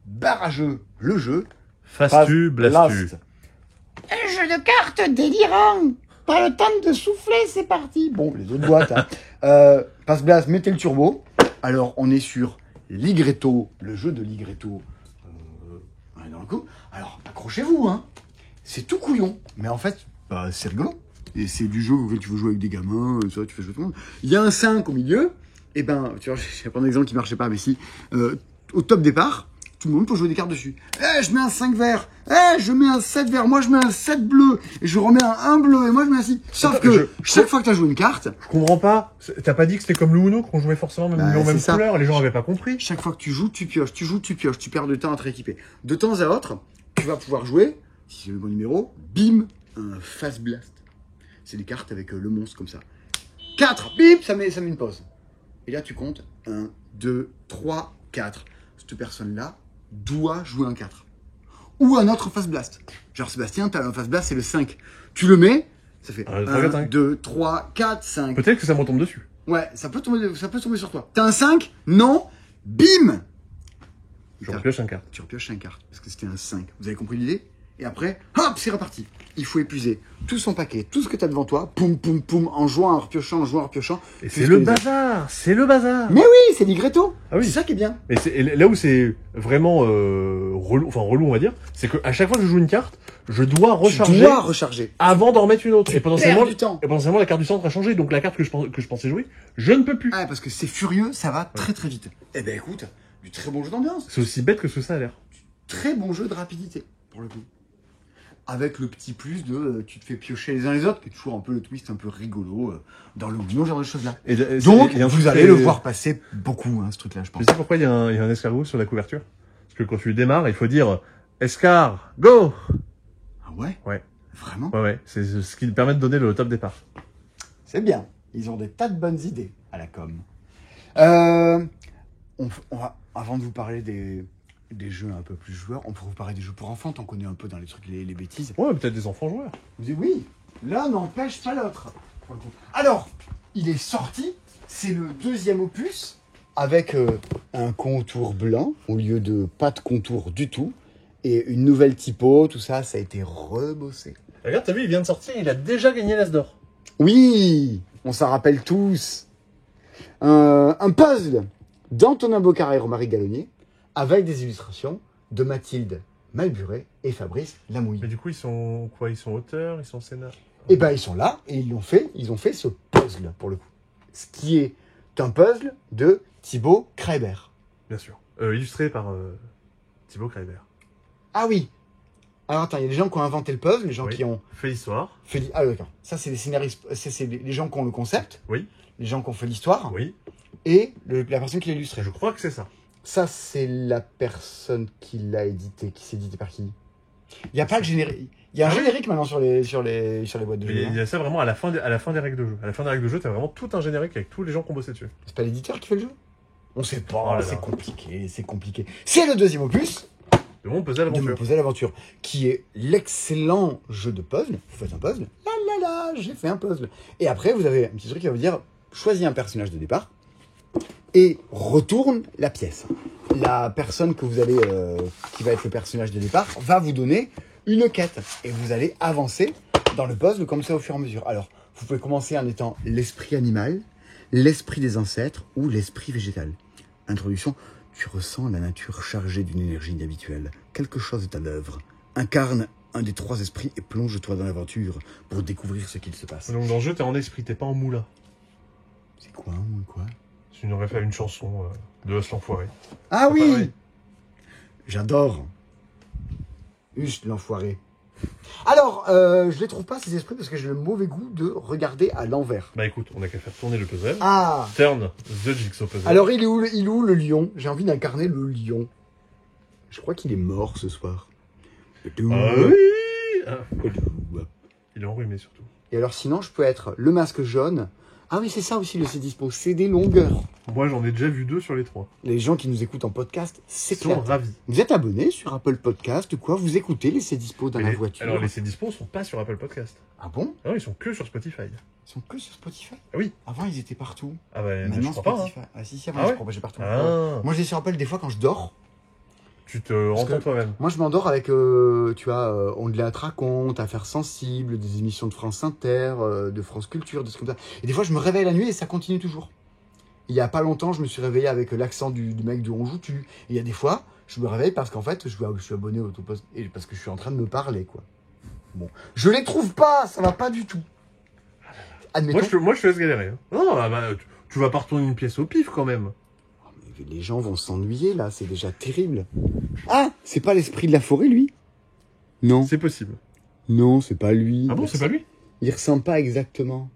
Barrageux, le jeu. Fastu, blastu. Blast. Un jeu de cartes délirant. Pas le temps de souffler, c'est parti. Bon, les autres boîtes. Passe Blast, mettez le turbo. Alors, on est sur Ligretto, le jeu de Ligretto. On est dans le coup. Alors, accrochez-vous, hein. C'est tout couillon. Mais en fait, bah, c'est rigolo. Et c'est du jeu auquel tu veux jouer avec des gamins, ça, tu fais jouer tout le monde. Il y a un 5 au milieu. Et ben, tu vois, je vais prendre un exemple qui marchait pas, mais si, au top départ, tout le monde peut jouer des cartes dessus. Je mets un 5 vert. Je mets un 7 vert. Moi, je mets un 7 bleu. Et je remets un 1 bleu. Et moi, je mets un 6. Sauf que chaque fois que tu as joué une carte, Je comprends pas. T'as pas dit que c'était comme le Uno, qu'on jouait forcément même Bah, numéro, même c'est ça. couleur. Les gens avaient pas compris. chaque fois que tu joues, tu pioches. Tu joues, tu pioches. Tu perds du temps à te rééquiper. De temps à autre, tu vas pouvoir jouer, si c'est le bon numéro, bim, un Fast Blast. C'est des cartes avec le monstre comme ça. 4, bim, ça met une pause. Et là, tu comptes 1, 2, 3, 4. Cette personne-là doit jouer un 4. ou un autre face blast. Genre Sébastien, t'as un face blast, c'est le 5. Tu le mets, ça fait 1, 2, 3, 4, 5. Peut-être que ça me retombe dessus. Ouais, ça peut tomber sur toi. T'as un 5? Non. Bim! Je repioche un carte. Tu repioches 5 cartes, parce que c'était un 5. Vous avez compris l'idée? Et après, hop, c'est reparti. Il faut épuiser tout son paquet, tout ce que tu as devant toi, poum, poum, poum, en jouant, en repiochant, en jouant, en repiochant. Et c'est le bazar, c'est le bazar. Mais oui, c'est Ligretto. Ah oui. C'est ça qui est bien. Mais là où c'est vraiment relou, on va dire, c'est qu'à chaque fois que je joue une carte, je dois recharger. Avant d'en remettre une autre. Et potentiellement, la carte du centre a changé, donc la carte que je pensais jouer, je ne peux plus. Ah, parce que c'est furieux, ça va très très vite. Eh ben écoute, du très bon jeu d'ambiance. C'est aussi bête que ce que ça a l'air. Très bon jeu de rapidité, pour le coup. Avec le petit plus de tu te fais piocher les uns les autres, qui est toujours un peu le twist un peu rigolo dans le Uno, genre de choses-là. Donc, vous allez le voir passer beaucoup, ce truc-là, je pense. Tu sais pourquoi il y a un escargot sur la couverture? Parce que quand tu démarres, il faut dire escar, go! Ah ouais? Ouais. Vraiment? Ouais. C'est ce qui permet de donner le top départ. C'est bien. Ils ont des tas de bonnes idées à la com. On va, avant de vous parler des jeux un peu plus joueurs, on pourrait vous parler des jeux pour enfants, t'en connais un peu dans les trucs, les bêtises. Ouais, peut-être des enfants joueurs. Vous dites oui, l'un n'empêche pas l'autre. Alors, il est sorti, c'est le 2e opus, avec un contour blanc, au lieu de pas de contour du tout, et une nouvelle typo, tout ça, ça a été rebossé. Regarde, t'as vu, il vient de sortir, il a déjà gagné l'As d'or. Oui, on s'en rappelle tous. Un puzzle d'Antonin Bocaré et Romaric Gallonnier, avec des illustrations de Mathilde Malburet et Fabrice Lamouille. Mais du coup, ils sont quoi? Ils sont auteurs, ils sont scénaristes? Eh ben, ils sont là et ils ont fait ce puzzle, pour le coup. Ce qui est un puzzle de Thibaut Kreiber. Bien sûr. Illustré par Thibaut Kreiber. Ah oui. Alors attends, il y a des gens qui ont inventé le puzzle, les gens qui ont... fait l'histoire. Ah d'accord. Ça, c'est les scénaristes, c'est les gens qui ont le concept. Oui. Les gens qui ont fait l'histoire. Oui. Et la personne qui l'a illustré. Je crois que c'est ça. Ça, c'est la personne qui l'a édité. Qui s'est édité par qui? Il n'y a pas le générique. Il y a un générique maintenant sur les boîtes de jeux. Il y a ça vraiment à la fin des règles de jeu. À la fin des règles de jeu, t'as vraiment tout un générique avec tous les gens qui ont bossé dessus. C'est pas l'éditeur qui fait le jeu? On sait pas, c'est compliqué. C'est le 2e opus de Mon Puzzle Aventure, qui est l'excellent jeu de puzzle. Vous faites un puzzle, j'ai fait un puzzle. Et après, vous avez un petit truc qui va vous dire, choisis un personnage de départ et retourne la pièce. La personne que vous allez, qui va être le personnage de départ, va vous donner une quête. Et vous allez avancer dans le puzzle comme ça au fur et à mesure. Alors, vous pouvez commencer en étant l'esprit animal, l'esprit des ancêtres ou l'esprit végétal. Introduction, tu ressens la nature chargée d'une énergie inhabituelle. Quelque chose est à l'œuvre. Incarne un des 3 esprits et plonge-toi dans l'aventure pour découvrir ce qu'il se passe. Donc dans le jeu, t'es en esprit, t'es pas en moula. C'est quoi, quoi? Tu nous aurais fait une chanson de Os l'Enfoiré. Ah oui, pareil. J'adore. Juste l'enfoiré. Alors, je les trouve pas ces esprits parce que j'ai le mauvais goût de regarder à l'envers. Bah écoute, on a qu'à faire tourner le puzzle. Ah. Turn the jigsaw puzzle. Alors il est où le lion? J'ai envie d'incarner le lion. Je crois qu'il est mort ce soir. Oui. Il est enrhumé surtout. Et alors sinon, je peux être le masque jaune. Ah oui, c'est ça aussi le C-Dispo, c'est des longueurs. Moi, j'en ai déjà vu 2 sur les 3. Les gens qui nous écoutent en podcast, c'est clair. Ils sont ravis. Vous êtes abonnés sur Apple Podcast ou quoi? Vous écoutez les C-Dispo dans la voiture? Alors, les C-Dispo sont pas sur Apple Podcast. Ah bon? Non, ils sont que sur Spotify. Ils sont que sur Spotify? Ah oui. Avant, ils étaient partout. Ah bah, maintenant, je crois Spotify. pas. Hein. Ah si, avant, je crois pas, j'ai partout. Ah. Moi, je les sur Apple des fois quand je dors. Tu te entends toi-même. Moi, je m'endors avec, tu vois, Ondelat raconte, Affaires sensibles, des émissions de France Inter, de France Culture, des trucs comme ça. Et des fois, je me réveille la nuit et ça continue toujours. Il y a pas longtemps, je me suis réveillé avec l'accent du mec de On Joue Tu. Et il y a des fois, je me réveille parce qu'en fait, je suis abonné au Autopost et parce que je suis en train de me parler, quoi. Bon, je les trouve pas, ça va pas du tout. Admettons. Moi, je te laisse galérer. Hein. Non, tu vas pas retourner une pièce au pif quand même. Les gens vont s'ennuyer là, c'est déjà terrible. Ah, c'est pas l'esprit de la forêt, lui? Non. C'est possible. Non, c'est pas lui. Ah bon, c'est pas lui? Il ressemble pas exactement.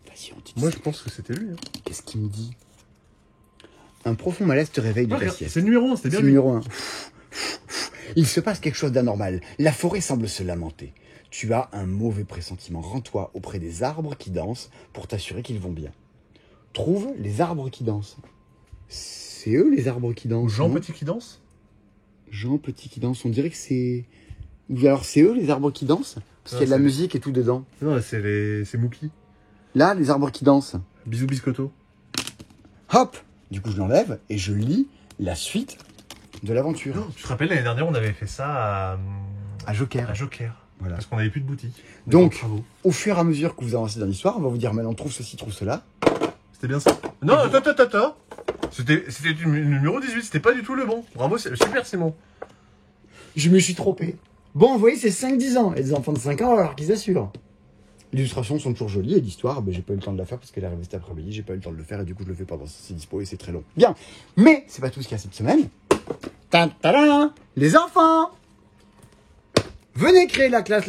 Vas-y, on dit. Moi, je pense que c'était lui. Hein. Qu'est-ce qu'il me dit? Un profond malaise te réveille de ta sieste. C'est le numéro 1, c'était bien. C'est le numéro 1. Il se passe quelque chose d'anormal. La forêt semble se lamenter. Tu as un mauvais pressentiment. Rends-toi auprès des arbres qui dansent pour t'assurer qu'ils vont bien. Trouve les arbres qui dansent. C'est eux les arbres qui dansent. Jean Petit qui danse? Jean Petit qui danse, on dirait que c'est... Ou alors c'est eux les arbres qui dansent? Parce qu'il y a de la musique et tout dedans. Non, c'est Mookie. Là, les arbres qui dansent. Bisous biscotto. Hop! Du coup, je l'enlève et je lis la suite de l'aventure. Tu te rappelles, l'année dernière, on avait fait ça À Joker. à Joker. Voilà. Parce qu'on n'avait plus de boutique. Donc, Bravo. au fur et à mesure que vous avancez dans l'histoire, on va vous dire maintenant trouve ceci, trouve cela. C'était bien ça. Non, attends. C'était le numéro 18, c'était pas du tout le bon. Bravo, super Simon. Je me suis trompé. Bon, vous voyez, c'est 5-10 ans. Et des enfants de 5 ans alors qu'ils assurent. Les illustrations sont toujours jolies et l'histoire, j'ai pas eu le temps de la faire parce qu'elle est arrivée cet après-midi, j'ai pas eu le temps de le faire et du coup je le fais pendant c'est dispo et c'est très long. Bien, mais c'est pas tout ce qu'il y a cette semaine. Ta-ta-da, les enfants, venez créer la glace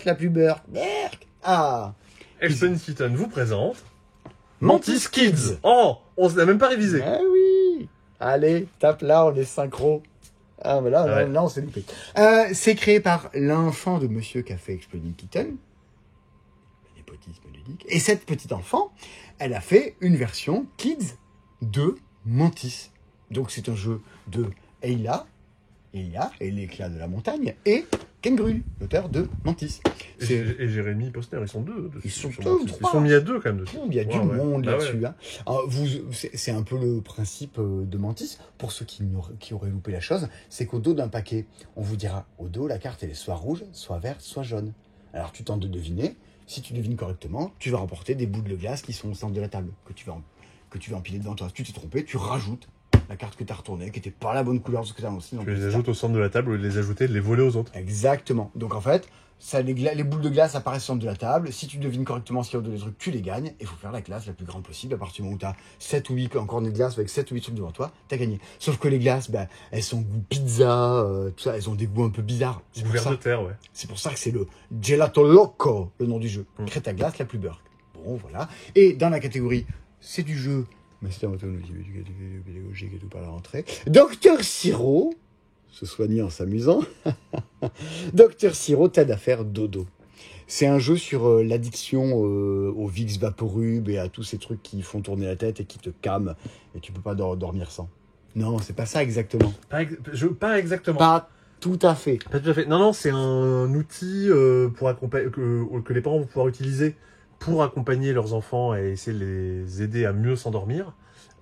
la plus beurre. Ah, Elson Seaton vous présente Mantis Kids. Oh, on se l'a même pas révisé. Ah oui. Allez, tape là, on est synchro. Ah mais là, Ouais. là on s'est loupé. C'est créé par l'enfant de Monsieur qui a fait Exploding Kitten. Népotisme ludique. Et cette petite enfant, elle a fait une version Kids de Mantis. Donc c'est un jeu de Eila et l'éclat de la montagne, et Ken Grul, l'auteur de Mantis. Et Jérémy Postner, ils sont deux dessus. Ils sont sur deux Mantis. ou Ils trois. sont mis à deux quand même dessus. Il y a du Ouais, ouais. monde Bah là-dessus. ouais. Hein. Alors, c'est un peu le principe de Mantis. Pour ceux qui auraient loupé la chose, c'est qu'au dos d'un paquet, on vous dira, au dos, la carte elle est soit rouge, soit verte, soit jaune. Alors tu tentes de deviner. Si tu devines correctement, tu vas remporter des boules de glace qui sont au centre de la table, que tu vas empiler devant toi. Si tu t'es trompé, tu rajoutes la carte que tu as retournée, qui n'était pas la bonne couleur, parce que tu as aussi. Tu les ajoutes au centre de la table, au lieu de les ajouter, de les voler aux autres. Exactement. Donc en fait, ça, les boules de glace apparaissent au centre de la table. Si tu devines correctement ce qu'il y a au dos des trucs, tu les gagnes. Et il faut faire la glace la plus grande possible. À partir du moment où tu as 7 ou 8 cornets de glace avec 7 ou 8 trucs devant toi, tu as gagné. Sauf que les glaces, elles sont goût pizza, tout ça, elles ont des goûts un peu bizarres. C'est pour Couvert ça. de terre, ouais. C'est pour ça que c'est le Gelato Loco, le nom du jeu. Crée ta glace la plus beurre. Bon, voilà. Et dans la catégorie, c'est du jeu, master en pédagogique et tout par la rentrée. Docteur Siro, se soigner en s'amusant. Docteur Siro t'aide à faire dodo. C'est un jeu sur l'addiction au Vicks Vaporub et à tous ces trucs qui font tourner la tête et qui te calment et tu peux pas dormir sans. Non, c'est pas ça exactement. Pas exactement. Pas tout à fait. Pas tout à fait. Non, c'est un outil pour accompagner, que les parents vont pouvoir utiliser pour accompagner leurs enfants et essayer de les aider à mieux s'endormir.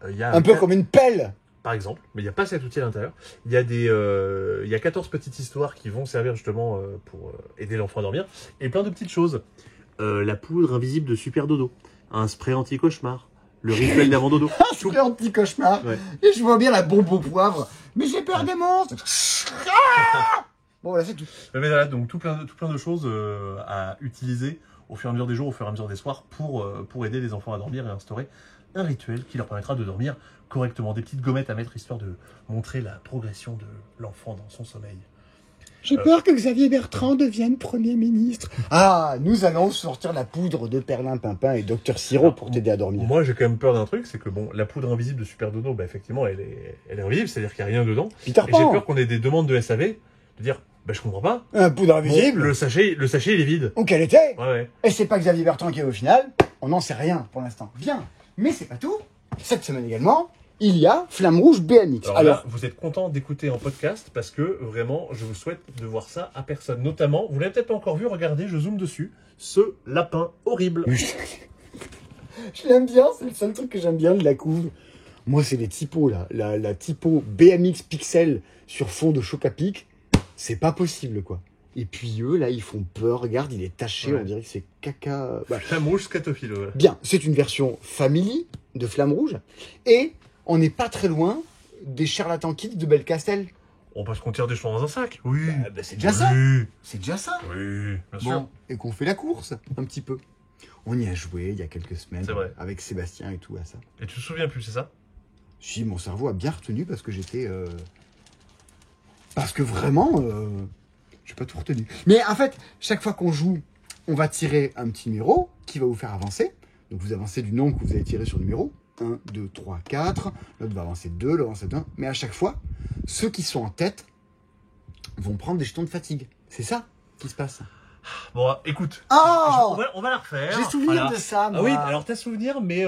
Il y a Un peu comme une pelle. par exemple, mais il n'y a pas cet outil à l'intérieur. Il y a 14 petites histoires qui vont servir justement pour aider l'enfant à dormir. Et plein de petites choses. La poudre invisible de Super Dodo. Un spray anti-cauchemar. Le rituel d'avant dodo. Un spray anti-cauchemar. Ouais. Et je vois bien la bombe au poivre. Mais j'ai peur des monstres. Ah bon, voilà, c'est tout. Mais voilà, donc tout plein de choses à utiliser au fur et à mesure des jours, au fur et à mesure des soirs pour aider les enfants à dormir et instaurer un rituel qui leur permettra de dormir correctement. Des petites gommettes à mettre histoire de montrer la progression de l'enfant dans son sommeil. J'ai peur que Xavier Bertrand devienne Premier ministre. Ah, nous allons sortir la poudre de Perlimpinpin et Docteur Siro pour t'aider à dormir. Moi, j'ai quand même peur d'un truc, c'est que bon, la poudre invisible de Super Dodo, effectivement, elle est invisible, c'est-à-dire qu'il n'y a rien dedans. Peter Et j'ai Pan. peur qu'on ait des demandes de SAV, de dire, je comprends pas. Un poudre Bon, invisible. le sachet, il est vide. Où qu'elle était. Ouais. Et c'est pas Xavier Bertrand qui est au final. On n'en sait rien pour l'instant. Bien. Mais c'est pas tout. Cette semaine également, il y a Flamme Rouge BMX. Alors là, vous êtes content d'écouter en podcast parce que vraiment, je vous souhaite de voir ça à personne. Notamment, vous l'avez peut-être pas encore vu, regardez, je zoome dessus, ce lapin horrible. Je l'aime bien, c'est le seul truc que j'aime bien de la couve. Moi, c'est les typos, là. La typo BMX Pixel sur fond de choc à pic. C'est pas possible, quoi. Et puis eux, là, ils font peur. Regarde, il est taché, Ouais. on dirait que c'est caca. Bah, Flamme rouge scatophile, ouais. bien, c'est une version Family de Flamme Rouge. Et on n'est pas très loin des charlatans kids de Belcastel. On peut se qu'on tire des choses dans un sac. Oui. C'est déjà ça. Oui. C'est déjà ça. Oui, bien sûr. Bon, et qu'on fait la course, un petit peu. On y a joué il y a quelques semaines. C'est vrai. Avec Sébastien et tout à ça. Et tu te souviens plus, c'est ça? Si, mon cerveau a bien retenu parce que j'étais... Parce que vraiment, j'ai pas tout retenu. Mais en fait, chaque fois qu'on joue, on va tirer un petit numéro qui va vous faire avancer. Donc vous avancez du nombre que vous avez tiré sur le numéro. 1, 2, 3, 4. L'autre va avancer 2, l'autre va avancer 1. Mais à chaque fois, ceux qui sont en tête vont prendre des jetons de fatigue. C'est ça qui se passe. Bon, écoute. Oh On va la refaire. J'ai souvenir Voilà. de ça, moi. Ah oui, alors t'as souvenir, mais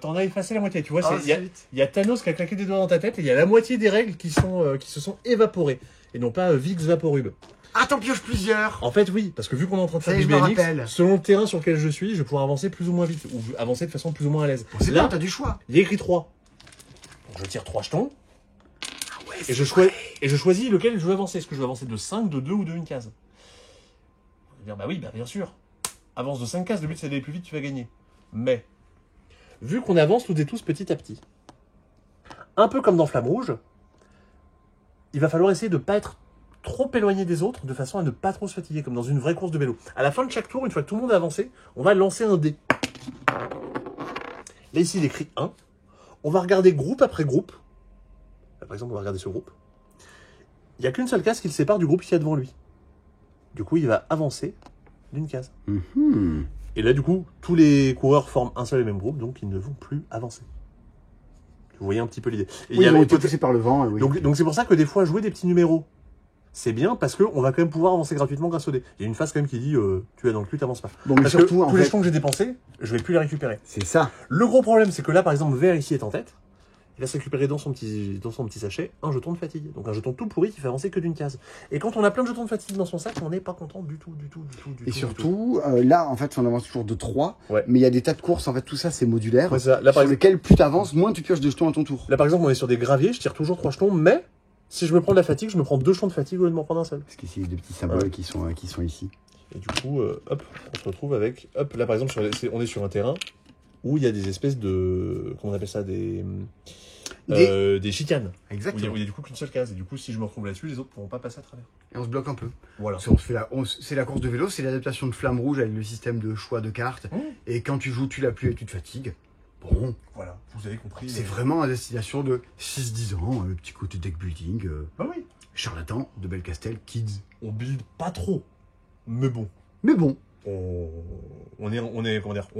t'en as effacé la moitié. Tu vois, Ah, il y a Thanos qui a claqué des doigts dans ta tête et il y a la moitié des règles qui se sont évaporées. et non pas Vicks Vaporub. Ah, t'en pioches plusieurs. En fait, oui, parce que vu qu'on est en train de faire Ça y est, du je me BMX, rappelle. selon le terrain sur lequel je suis, je vais pouvoir avancer plus ou moins vite, ou avancer de façon plus ou moins à l'aise. C'est Là, bien, t'as du choix. il y a écrit 3. Donc, je tire 3 jetons, Ah ouais, et je choisis lequel je veux avancer. Est-ce que je veux avancer de 5, de 2 ou de 1 case? On va dire, bah oui, bah bien sûr. Avance de 5 cases, le but c'est d'aller plus vite, tu vas gagner. Mais, vu qu'on avance toutes et tous petit à petit, un peu comme dans Flamme Rouge, il va falloir essayer de ne pas être trop éloigné des autres, de façon à ne pas trop se fatiguer, comme dans une vraie course de vélo. À la fin de chaque tour, une fois que tout le monde a avancé, on va lancer un dé. Là, ici, il est écrit 1. On va regarder groupe après groupe. Là, par exemple, on va regarder ce groupe. Il n'y a qu'une seule case qui le sépare du groupe qui est devant lui. Du coup, il va avancer d'une case. Et là, du coup, tous les coureurs forment un seul et même groupe, donc ils ne vont plus avancer. Vous voyez un petit peu l'idée. Oui, ils ont été poussés par le vent. Oui. Donc c'est pour ça que des fois, jouer des petits numéros, c'est bien parce qu'on va quand même pouvoir avancer gratuitement grâce au dé. Il y a une phase quand même qui dit tu es dans le cul, t'avances pas. Bon, mais Parce surtout, que en tous les fait, jetons que j'ai dépensés, je vais plus les récupérer. c'est ça. Le gros problème, c'est que là, par exemple, vert ici est en tête. Il va se récupérer dans son petit sachet un jeton de fatigue. Donc un jeton tout pourri qui fait avancer que d'une case. Et quand on a plein de jetons de fatigue dans son sac, on n'est pas content du tout. Et surtout, là, en fait, on avance toujours de 3. Ouais. Mais il y a des tas de courses, en fait, tout ça, c'est modulaire. Ouais, c'est ça. Là, par sur lesquels, plus tu avances, moins tu pioches de jetons à ton tour. Là, par exemple, on est sur des graviers, je tire toujours 3 jetons, mais si je me prends de la fatigue, je me prends 2 jetons de fatigue au lieu de m'en prendre un seul. Parce qu'ici, il y a des petits symboles qui sont ici. Et du coup, hop, on se retrouve avec... Hop, là, par exemple, on est sur un terrain où il y a des espèces de... Comment on appelle ça? Des chicanes. Exactement. Où il y a du coup qu'une seule case. Et du coup, si je me retrouve là-dessus, les autres ne pourront pas passer à travers. Et on se bloque un peu. Voilà. C'est la course de vélo, c'est l'adaptation de Flamme Rouge avec le système de choix de cartes. Et quand tu joues, tu l'as plus et tu te fatigues. Bon, Voilà, vous avez compris. c'est vraiment à destination de 6-10 ans, petit côté deck building, Bah oui. charlatan, de Belcastel, kids. On build pas trop. Mais bon. Mais bon. On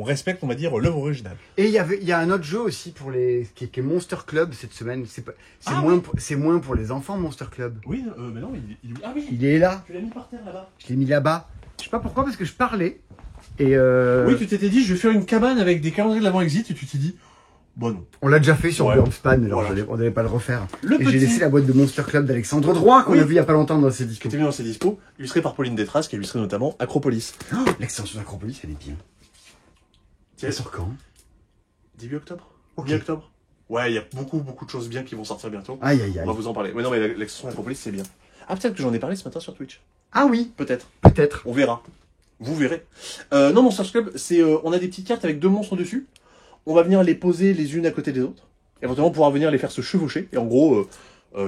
respecte, on va dire, l'œuvre originale. Et il y a un autre jeu aussi pour qui est Monster Club cette semaine. C'est moins pour les enfants, Monster Club. Oui, mais non, ah oui. Il est là. Tu l'as mis par terre là-bas. Je l'ai mis là-bas. Je sais pas pourquoi, parce que je parlais. Et Oui, tu t'étais dit, je vais faire une cabane avec des calendriers de l'avant exit, et tu t'es dit, bon non. on l'a déjà fait sur Ouais. Burnspan, alors Voilà. on n'allait pas le refaire. Le Et j'ai laissé la boîte de Monster Club d'Alexandre Droit, qu'on Oui. a vu il y a pas longtemps dans ses qui discours. était mis dans ses dispos, illustré par Pauline Détrace, qui a illustré notamment Acropolis. Oh, l'extension d'Acropolis, elle est bien. Tiens. Elle sort quand? Début octobre. Ok. Mi-octobre. Ouais, il y a beaucoup de choses bien qui vont sortir bientôt. Aïe, aïe, On va aïe. vous en parler. Ouais, non, mais l'extension d'Acropolis, c'est bien. Ah, peut-être que j'en ai parlé ce matin sur Twitch. Ah oui, Peut-être. peut-être. On verra. Vous verrez. Non, Monster Club, c'est on a des petites cartes avec 2 monstres dessus. On va venir les poser les unes à côté des autres. Éventuellement pouvoir venir les faire se chevaucher. Et en gros,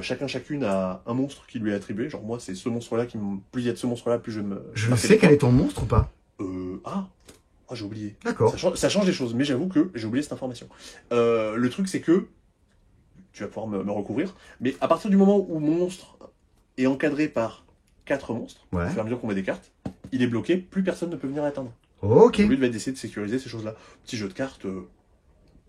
chacune a un monstre qui lui est attribué. Genre moi, c'est ce monstre-là plus il y a de ce monstre-là, plus je me... Je marque sais des quel points. est ton monstre ou pas? J'ai oublié. D'accord. Ça change des choses, mais j'avoue que j'ai oublié cette information. Le truc, c'est que tu vas pouvoir me recouvrir, mais à partir du moment où mon monstre est encadré par 4 monstres, Ouais. au fur et à mesure qu'on met des cartes, il est bloqué, plus personne ne peut venir l'atteindre. Ok. Le but va être d'essayer de sécuriser ces choses-là. Petit jeu de cartes,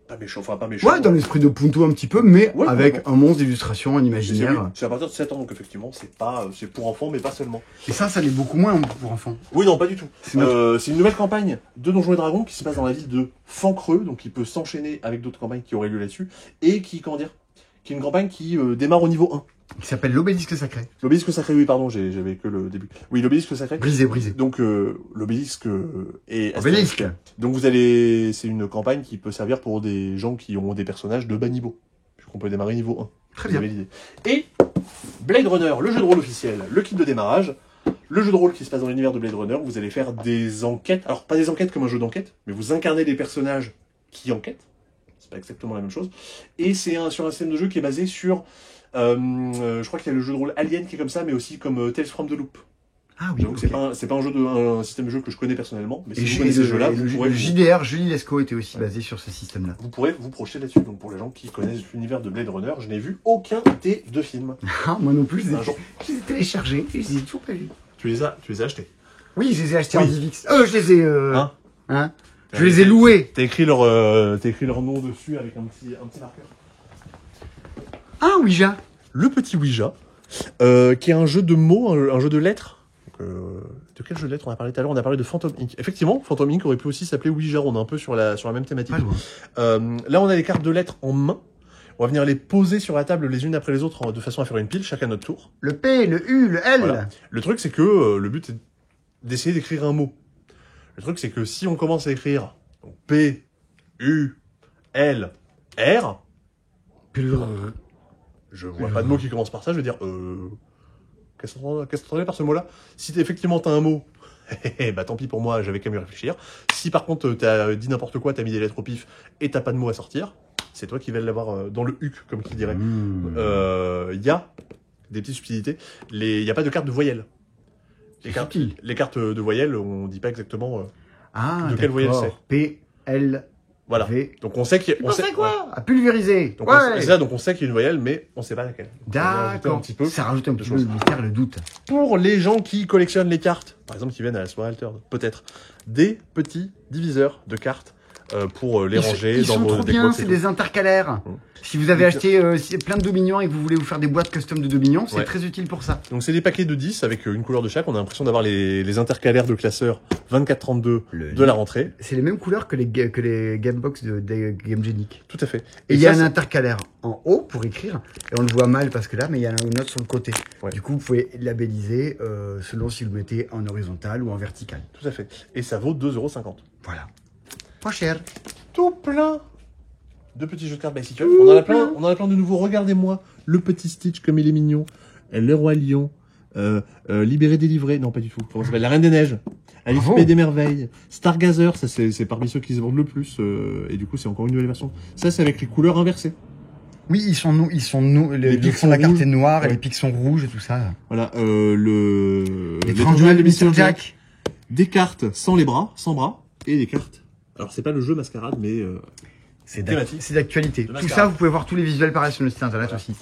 pas méchant, enfin pas méchant. Ouais, dans l'esprit de Punto un petit peu, mais Ouais, avec complètement. un monstre d'illustration, un C'est imaginaire. c'est à partir de 7 ans, donc effectivement, c'est pour enfants, mais pas seulement. Et ça l'est beaucoup moins pour enfants. Oui, non, pas du tout. C'est notre- C'est une nouvelle campagne de Donjons et Dragons qui se passe dans la ville de Fancreux, donc qui peut s'enchaîner avec d'autres campagnes qui auraient lieu là-dessus, et qui est une campagne qui démarre au niveau 1. Qui s'appelle l'obélisque sacré. L'obélisque sacré, oui, pardon, j'avais que le début. Oui, l'obélisque sacré. Brisé. Donc, l'obélisque est... Obélisque. Donc, c'est une campagne qui peut servir pour des gens qui ont des personnages de bas niveau. Puisqu'on peut démarrer niveau 1. Très Vous bien. avez l'idée. Et Blade Runner, le jeu de rôle officiel, le kit de démarrage, le jeu de rôle qui se passe dans l'univers de Blade Runner, vous allez faire des enquêtes. Alors, pas des enquêtes comme un jeu d'enquête, mais vous incarnez des personnages qui enquêtent. C'est pas exactement la même chose. Et c'est sur un système de jeu qui est basé sur... je crois qu'il y a le jeu de rôle Alien qui est comme ça, mais aussi comme Tales from the Loop. Ah oui, Donc ok. c'est pas un système de jeu que je connais personnellement, mais si Et vous connaissez ce jeu-là, le vous pourrez, JDR, Julie Lescaut était aussi basé sur ce système-là. vous pourrez vous projeter là-dessus. Donc pour les gens qui connaissent l'univers de Blade Runner, je n'ai vu aucun des 2 films. Ah, moi non plus, Un jour. je les ai téléchargés et je les ai toujours pas vus. Tu les as achetés. Oui, je les ai achetés Oui. en DivX. Je les ai... Hein Je les ai loués. T'as écrit leur nom dessus avec un petit marqueur. Ah, Ouija. Le petit Ouija, qui est un jeu de mots, un jeu de lettres. Donc, de quel jeu de lettres on a parlé tout à l'heure? On a parlé de Phantom Inc. Effectivement, Phantom Inc. aurait pu aussi s'appeler Ouija. On est un peu sur la même thématique. Pas loin. Là, on a des cartes de lettres en main. On va venir les poser sur la table les unes après les autres de façon à faire une pile, chacun notre tour. Le P, le U, le L. Voilà. Le truc, c'est que le but, c'est d'essayer d'écrire un mot. Le truc, c'est que si on commence à écrire donc, P, U, L, R, je vois pas de mot qui commence par ça, je vais dire qu'est-ce que t'entendais par ce mot-là? Si effectivement t'as un mot, bah tant pis pour moi, j'avais qu'à m'y réfléchir. Si par contre t'as dit n'importe quoi, t'as mis des lettres au pif et t'as pas de mots à sortir, c'est toi qui vas l'avoir dans le HUC, comme qui dirait. Il y a des petites subtilités. Il n'y a pas de carte de voyelles. Les cartes de voyelles, on dit pas exactement de quelle voyelle c'est. P, L, voilà. V. Donc on sait qu'il y a... C'est quoi? À pulvériser. Donc, ouais. donc on sait qu'il y a une voyelle, mais on sait pas laquelle. D'accord. Ça rajoute un petit peu le mystère, le doute. Pour les gens qui collectionnent les cartes, par exemple qui viennent à la soirée Altered, peut-être, des petits diviseurs de cartes pour les ranger dans vos deck box. C'est des intercalaires. Si vous avez acheté plein de Dominions et que vous voulez vous faire des boîtes custom de Dominions, c'est très utile pour ça. Donc c'est des paquets de 10 avec une couleur de chaque. On a l'impression d'avoir les intercalaires de classeur 24-32 de la rentrée. C'est les mêmes couleurs que les Gamebox de Game Genic. Tout à fait. Et il y a un intercalaire en haut pour écrire. Et on le voit mal parce que là, mais il y a une autre sur le côté. Ouais. Du coup, vous pouvez labelliser selon si vous le mettez en horizontal ou en vertical. Tout à fait. Et ça vaut 2,50 €. Voilà. Pas cher. Tout plein de petits jeux de cartes Bicycle. On en a plein de nouveaux. Regardez-moi le petit Stitch comme il est mignon. Le Roi Lion. Libéré, délivré. Non, pas du tout. Comment ça s'appelle? La Reine des Neiges. Alice Pays des Merveilles. Stargazer. Ça, c'est parmi ceux qui se vendent le plus. Et du coup, c'est encore une nouvelle version. Ça, c'est avec les couleurs inversées. Oui, ils sont les pics sont la carte est noire et les pics sont rouges et tout ça. Voilà. Les Duel de Mr. Jack. Des cartes sans les bras, sans bras. Et des cartes. Alors, c'est pas le jeu Mascarade, mais c'est d'actualité. Tout ça, vous pouvez voir tous les visuels pareil sur le site internet aussi.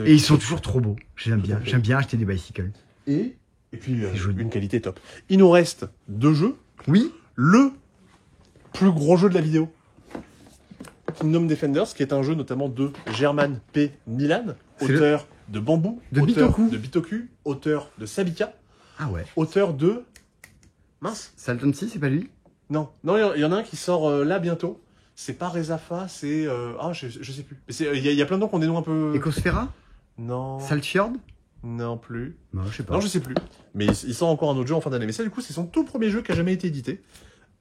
Et ils sont toujours trop beaux. J'aime bien acheter des bicycles. Et puis, une qualité top. Il nous reste 2 jeux. Oui. Le plus gros jeu de la vidéo. Kingdom Defenders, qui est un jeu notamment de German P. Milan, auteur de Bambou, auteur de Bitoku, auteur de Sabika. Ah ouais. Auteur de... Mince. Salton 6, c'est pas lui? Non, il y en a un qui sort là bientôt. C'est pas Rezafa, c'est... je sais plus. Il y a plein de noms qui ont des noms un peu... Ecosphera? Non. Saltfjord? Non plus. Non, je sais pas. Non, je sais plus. Mais il sort encore un autre jeu en fin d'année. Mais ça, du coup, c'est son tout premier jeu qui a jamais été édité.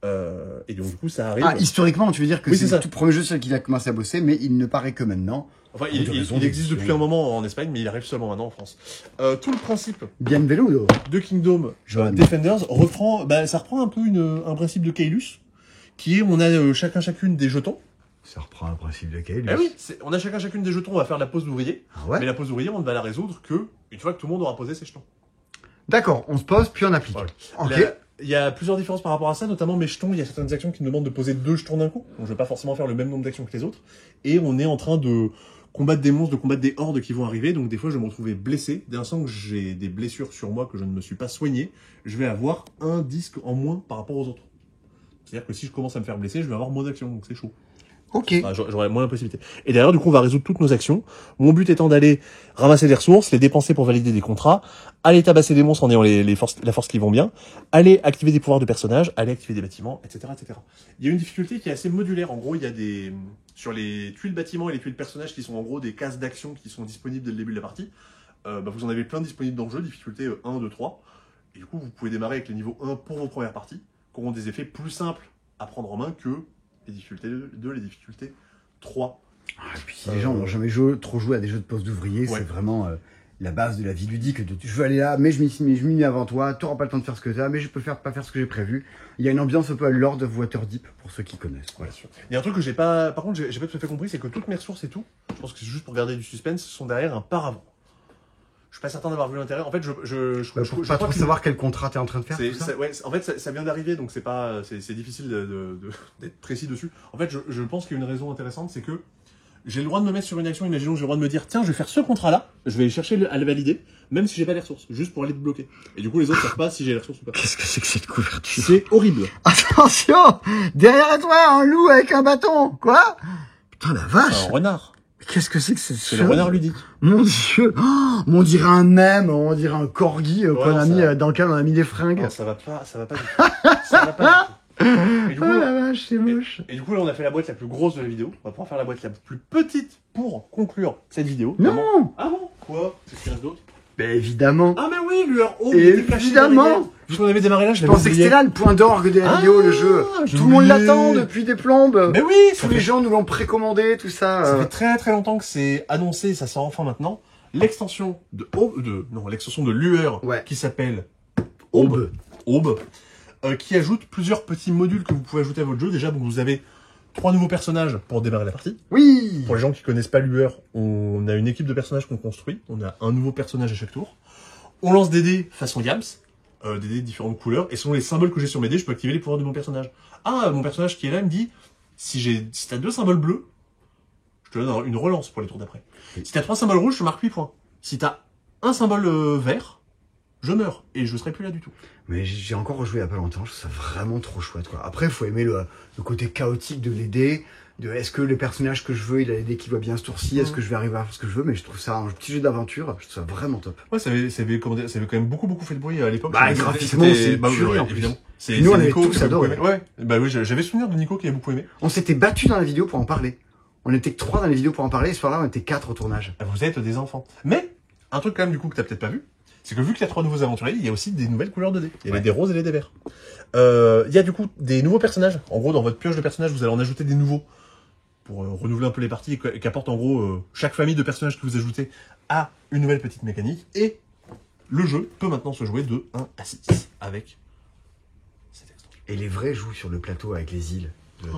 Et donc, du coup, ça arrive... Ah, historiquement, tu veux dire que c'est le tout premier jeu sur lequel il a commencé à bosser, mais il ne paraît que maintenant. Enfin, il existe depuis un moment en Espagne, mais il arrive seulement maintenant en France. Tout le principe Bien vélo, de Kingdom Defenders ça reprend un peu un principe de Kailus, qui est on a chacune des jetons. Ça reprend un principe de Kailus. Eh oui, on a chacune des jetons, on va faire la pause d'ouvrier. Ah ouais. Mais la pause d'ouvrier, on ne va la résoudre que une fois que tout le monde aura posé ses jetons. D'accord, on se pose, puis on applique. Voilà. Ok. Il y a plusieurs différences par rapport à ça, notamment mes jetons. Il y a certaines actions qui me demandent de poser 2 jetons d'un coup. Donc je vais pas forcément faire le même nombre d'actions que les autres. Et on est en train de combattre des monstres, de combattre des hordes qui vont arriver. Donc des fois je vais me retrouver blessé. Dès l'instant que j'ai des blessures sur moi que je ne me suis pas soigné, je vais avoir un disque en moins par rapport aux autres. C'est-à-dire que si je commence à me faire blesser, je vais avoir moins d'actions. Donc c'est chaud. Ok. J'aurai moins de possibilités. Et derrière, du coup, on va résoudre toutes nos actions. Mon but étant d'aller ramasser des ressources, les dépenser pour valider des contrats, aller tabasser des monstres en ayant la force qui vont bien, aller activer des pouvoirs de personnages, aller activer des bâtiments, etc., etc. Il y a une difficulté qui est assez modulaire. En gros, il y a sur les tuiles bâtiments et les tuiles personnages qui sont en gros des cases d'action qui sont disponibles dès le début de la partie. Vous en avez plein disponibles dans le jeu, difficulté 1, 2, 3. Et du coup, vous pouvez démarrer avec les niveaux 1 pour vos premières parties, qui auront des effets plus simples à prendre en main que les difficultés 2, les difficultés 3. Et puis si les gens n'ont jamais trop joué à des jeux de poste d'ouvrier, c'est vraiment la base de la vie ludique. Je veux aller là, mais je m'y mets avant toi, tu n'auras pas le temps de faire ce que tu as, mais je peux pas faire ce que j'ai prévu. Il y a une ambiance un peu à Lord of Waterdeep, pour ceux qui connaissent. Voilà. Il y a un truc que j'ai pas tout à fait compris, c'est que toutes mes ressources et tout, je pense que c'est juste pour garder du suspense, sont derrière un paravent. Je suis pas certain d'avoir vu l'intérieur. En fait, pour pas trop savoir quel contrat t'es en train de faire. En fait, ça vient d'arriver, donc c'est difficile d'être précis dessus. En fait, je pense qu'il y a une raison intéressante, c'est que j'ai le droit de me mettre sur une action. Imaginons, j'ai le droit de me dire, tiens, je vais faire ce contrat-là, je vais chercher à le valider, même si j'ai pas les ressources, juste pour aller te bloquer. Et du coup, les autres savent pas si j'ai les ressources ou pas. Qu'est-ce que c'est que cette couverture? C'est horrible. Attention, derrière toi, un loup avec un bâton. Quoi? Putain la vache. Un renard. Qu'est-ce que c'est que c'est le renard ludique. Mon Dieu, on dirait un mème, on dirait un corgi qu'on a mis dans lequel on a mis des fringues. Non, ça va pas du tout. Ça va pas du tout. Et du coup, Oh la vache, c'est moche. et du coup, là, on a fait la boîte la plus grosse de la vidéo. On va pouvoir faire la boîte la plus petite pour conclure cette vidéo. Non. Ah bon? Quoi? C'est ce qu'il reste d'autre? Ben évidemment. Ah, mais oui, lueur haut, il était caché Évidemment. derrière. Puisqu'on avait démarré là, je Je l'avais pensais que oublié. c'était là le point d'orgue de la vidéo, le jeu. j'ai Tout le monde oublié. l'attend depuis des plombes. Mais oui, Tous les gens nous l'ont précommandé, tout ça. Ça fait très très longtemps que c'est annoncé, ça sort enfin maintenant. L'extension l'extension de Lueur, Ouais. qui s'appelle Aube. Aube, qui ajoute plusieurs petits modules que vous pouvez ajouter à votre jeu. Déjà, vous avez 3 nouveaux personnages pour démarrer la partie. Oui. Pour les gens qui connaissent pas Lueur, on a une équipe de personnages qu'on construit. On a un nouveau personnage à chaque tour. On lance des dés façon Gams, des dés de différentes couleurs, et selon les symboles que j'ai sur mes dés, je peux activer les pouvoirs de mon personnage. Ah, mon personnage qui est là me dit, si t'as 2 symboles bleus, je te donne une relance pour les tours d'après. Si t'as 3 symboles rouges, je marque 8 points. Si t'as un symbole vert, je meurs, et je serai plus là du tout. Mais j'ai encore rejoué il y a pas longtemps, je trouve ça vraiment trop chouette, quoi. Après, il faut aimer le côté chaotique de l'aider, de est-ce que le personnage que je veux, il a l'aider qui va bien ce tour-ci, est-ce que je vais arriver à faire ce que je veux, mais je trouve ça un petit jeu d'aventure, je trouve ça vraiment top. Ouais, ça avait quand même beaucoup fait de bruit à l'époque. Bah, C'était- graphiquement, c'était- c'est bah, une tuerie, ouais, en plus. évidemment. Nous, on avait Nico tous qui avait beaucoup adoré. aimé. Ouais, bah oui, j'avais souvenir de Nico qui avait beaucoup aimé. On s'était battus dans la vidéo pour en parler. On était que 3 dans la vidéo pour en parler, et ce soir-là, on était 4 au tournage. Vous êtes des enfants. Mais, un truc quand même du coup que t'as peut-être pas vu, c'est que vu qu'il y a 3 nouveaux aventuriers, il y a aussi des nouvelles couleurs de dés. Il y a les dés roses et les dés verts. Il y a du coup des nouveaux personnages. En gros, dans votre pioche de personnages, vous allez en ajouter des nouveaux pour renouveler un peu les parties et qu'apporte en gros chaque famille de personnages que vous ajoutez a une nouvelle petite mécanique. Et le jeu peut maintenant se jouer de 1 à 6 avec cette extension. Et les vrais jouent sur le plateau avec les îles.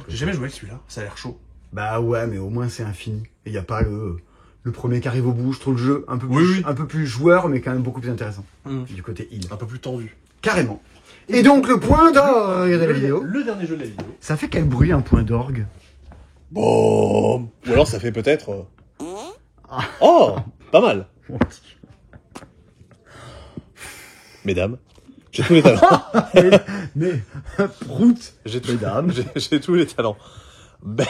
J'ai jamais joué avec celui-là, ça a l'air chaud. Bah ouais, mais au moins c'est infini. Et il n'y a pas le premier qui arrive au bout. Je trouve le jeu un peu plus joueur, mais quand même beaucoup plus intéressant. Du côté île. Un peu plus tendu. Carrément. Et donc le point d'orgue de la vidéo. Le dernier jeu de la vidéo. Ça fait quel bruit un point d'orgue? Bon. Ou alors ça fait peut-être. Oh, pas mal. Mesdames, j'ai tous les talents. mais prout. J'ai Mesdames. j'ai tous les talents. Ben,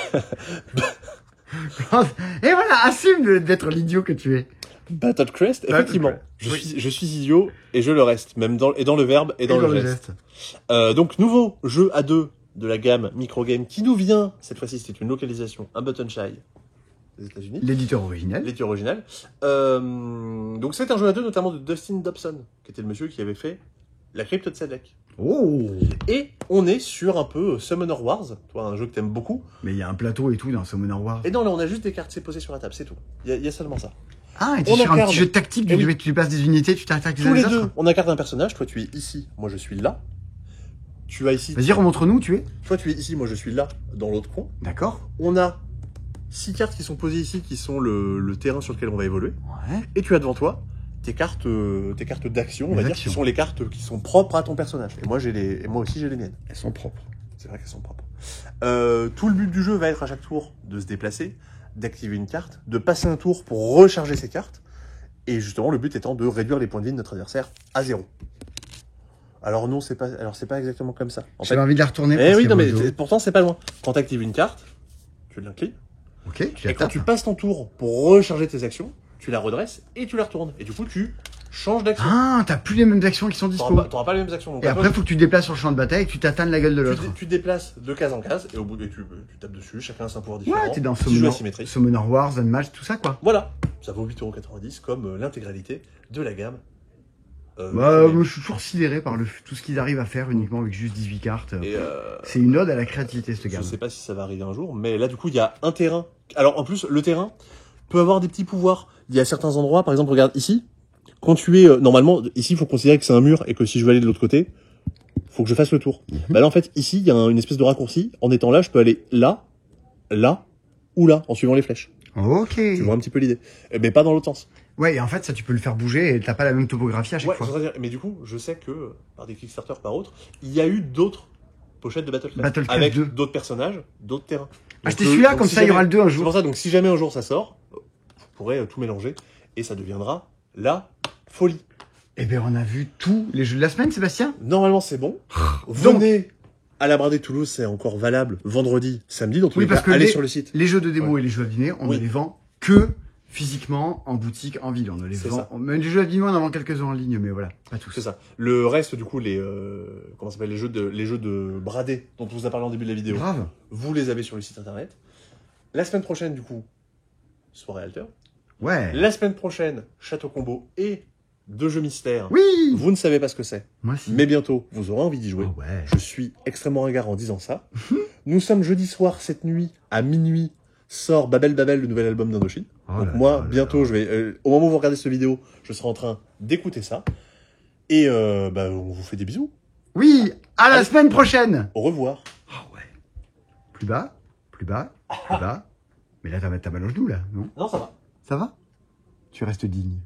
Et voilà, assume d'être l'idiot que tu es. Battle Crest, effectivement. Je suis idiot et je le reste, même dans le verbe et dans le geste. Donc nouveau jeu à 2 de la gamme Microgame qui nous vient, cette fois-ci c'était une localisation, un Button Shy des États-Unis. L'éditeur original. L'éditeur original. Donc c'est un jeu à 2 notamment de Dustin Dobson, qui était le monsieur qui avait fait la crypte de Sadek. Oh. Et on est sur un peu Summoner Wars, toi un jeu que t'aimes beaucoup. Mais il y a un plateau et tout dans Summoner Wars. Et non, là on a juste des cartes posées sur la table, c'est tout. Il y a seulement ça. Ah, et t'es On sur un incarne. petit jeu de tactique, Eh oui. tu déplaces des unités, tu t'attaques les uns Tous les les deux, autres. on incarne un personnage, toi tu es ici, moi je suis là. Tu as ici. Vas-y, remontre-nous où tu es. Toi tu es ici, moi je suis là, dans l'autre coin. D'accord. On a 6 cartes qui sont posées ici, qui sont le terrain sur lequel on va évoluer. Ouais. Et tu as devant toi tes cartes d'action, on va Les dire, actions. qui sont les cartes qui sont propres à ton personnage. Et moi aussi j'ai les miennes. Elles sont propres. C'est vrai qu'elles sont propres. Tout le but du jeu va être à chaque tour de se déplacer, d'activer une carte, de passer un tour pour recharger ses cartes. Et justement, le but étant de réduire les points de vie de notre adversaire à 0. Alors non, c'est pas exactement comme ça. En fait, J'avais envie de la retourner. eh parce oui, qu'il y non, a mais Mojo. pourtant c'est pas loin. Quand tu actives une carte, tu l'inclines. Ok, tu Et la quand tapes. tu passes ton tour pour recharger tes actions, tu la redresses et tu la retournes. Et du coup, tu changes d'action. Ah, t'as plus les mêmes actions qui sont dispo. T'auras pas les mêmes actions. Donc Et après, faut que tu te déplaces sur le champ de bataille et que tu t'atteignes la gueule de l'autre. tu te déplaces de case en case et au bout de tu tapes dessus. Chacun a un pouvoir différent. Ouais, t'es dans Petit jeu Summoner, asymétrique. Summoner Wars, Unmatched, tout ça, quoi. Voilà, ça vaut 8,90 € comme l'intégralité de la gamme. Bah, moi, je suis toujours sidéré par tout ce qu'ils arrivent à faire uniquement avec juste 18 cartes. Et C'est une ode à la créativité, cette je gamme. sais pas si ça va arriver un jour, mais là du coup il y a un terrain. Alors en plus le terrain peut avoir des petits pouvoirs. Il y a certains endroits, par exemple regarde ici, quand tu es normalement ici il faut considérer que c'est un mur et que si je veux aller de l'autre côté, faut que je fasse le tour. Bah là en fait ici il y a une espèce de raccourci. En étant là je peux aller là, là ou là en suivant les flèches. Ok. Tu vois un petit peu l'idée, mais pas dans l'autre sens. Ouais, et en fait, ça, tu peux le faire bouger et t'as pas la même topographie à chaque Ouais, fois. c'est-à-dire- mais du coup je sais que par des Kickstarter par autres, il y a eu d'autres pochettes de Battle Battle Craft avec 2. d'autres personnages, d'autres terrains. Achetez Donc, celui-là, donc, comme si ça, il y jamais- aura le 2 un C'est jour. pour ça, donc si jamais un jour ça sort, vous pourrez tout mélanger et ça deviendra la folie. Eh ben, on a vu tous les jeux de la semaine, Sébastien. Normalement c'est bon. Venez à la Bradée Toulouse, c'est encore valable vendredi, samedi, dans tous Oui, les parce cas, que allez sur le site. les jeux de démo et les jeux à dîner, on Oui. ne les vend que physiquement, en boutique, en ville. On ne les C'est vend. ça. Même les jeux vidéo, on en vend quelques-uns en ligne, mais voilà, pas tous. C'est ça. Le reste, du coup, comment ça s'appelle, les jeux de bradés dont on vous a parlé en début de la vidéo, Grave. vous les avez sur le site internet. La semaine prochaine, du coup, soirée alter. Ouais. La semaine prochaine, Château Combo et 2 jeux mystères. Oui. Vous ne savez pas ce que c'est, Moi aussi. mais bientôt, vous aurez envie d'y jouer. Oh ouais. Je suis extrêmement ringard en disant ça. Nous sommes jeudi soir, cette nuit, à minuit, sort Babel Babel, le nouvel album d'Indochine. Oh Donc là moi, là bientôt, là. je vais, au moment où vous regardez cette vidéo, je serai en train d'écouter ça. Et on vous fait des bisous. Oui. À la Allez. semaine prochaine. Au revoir. Oh ouais. Plus bas, plus bas, plus bas. Mais là, t'as mal au genou, là, non? Non, ça va. Ça va? Tu restes digne.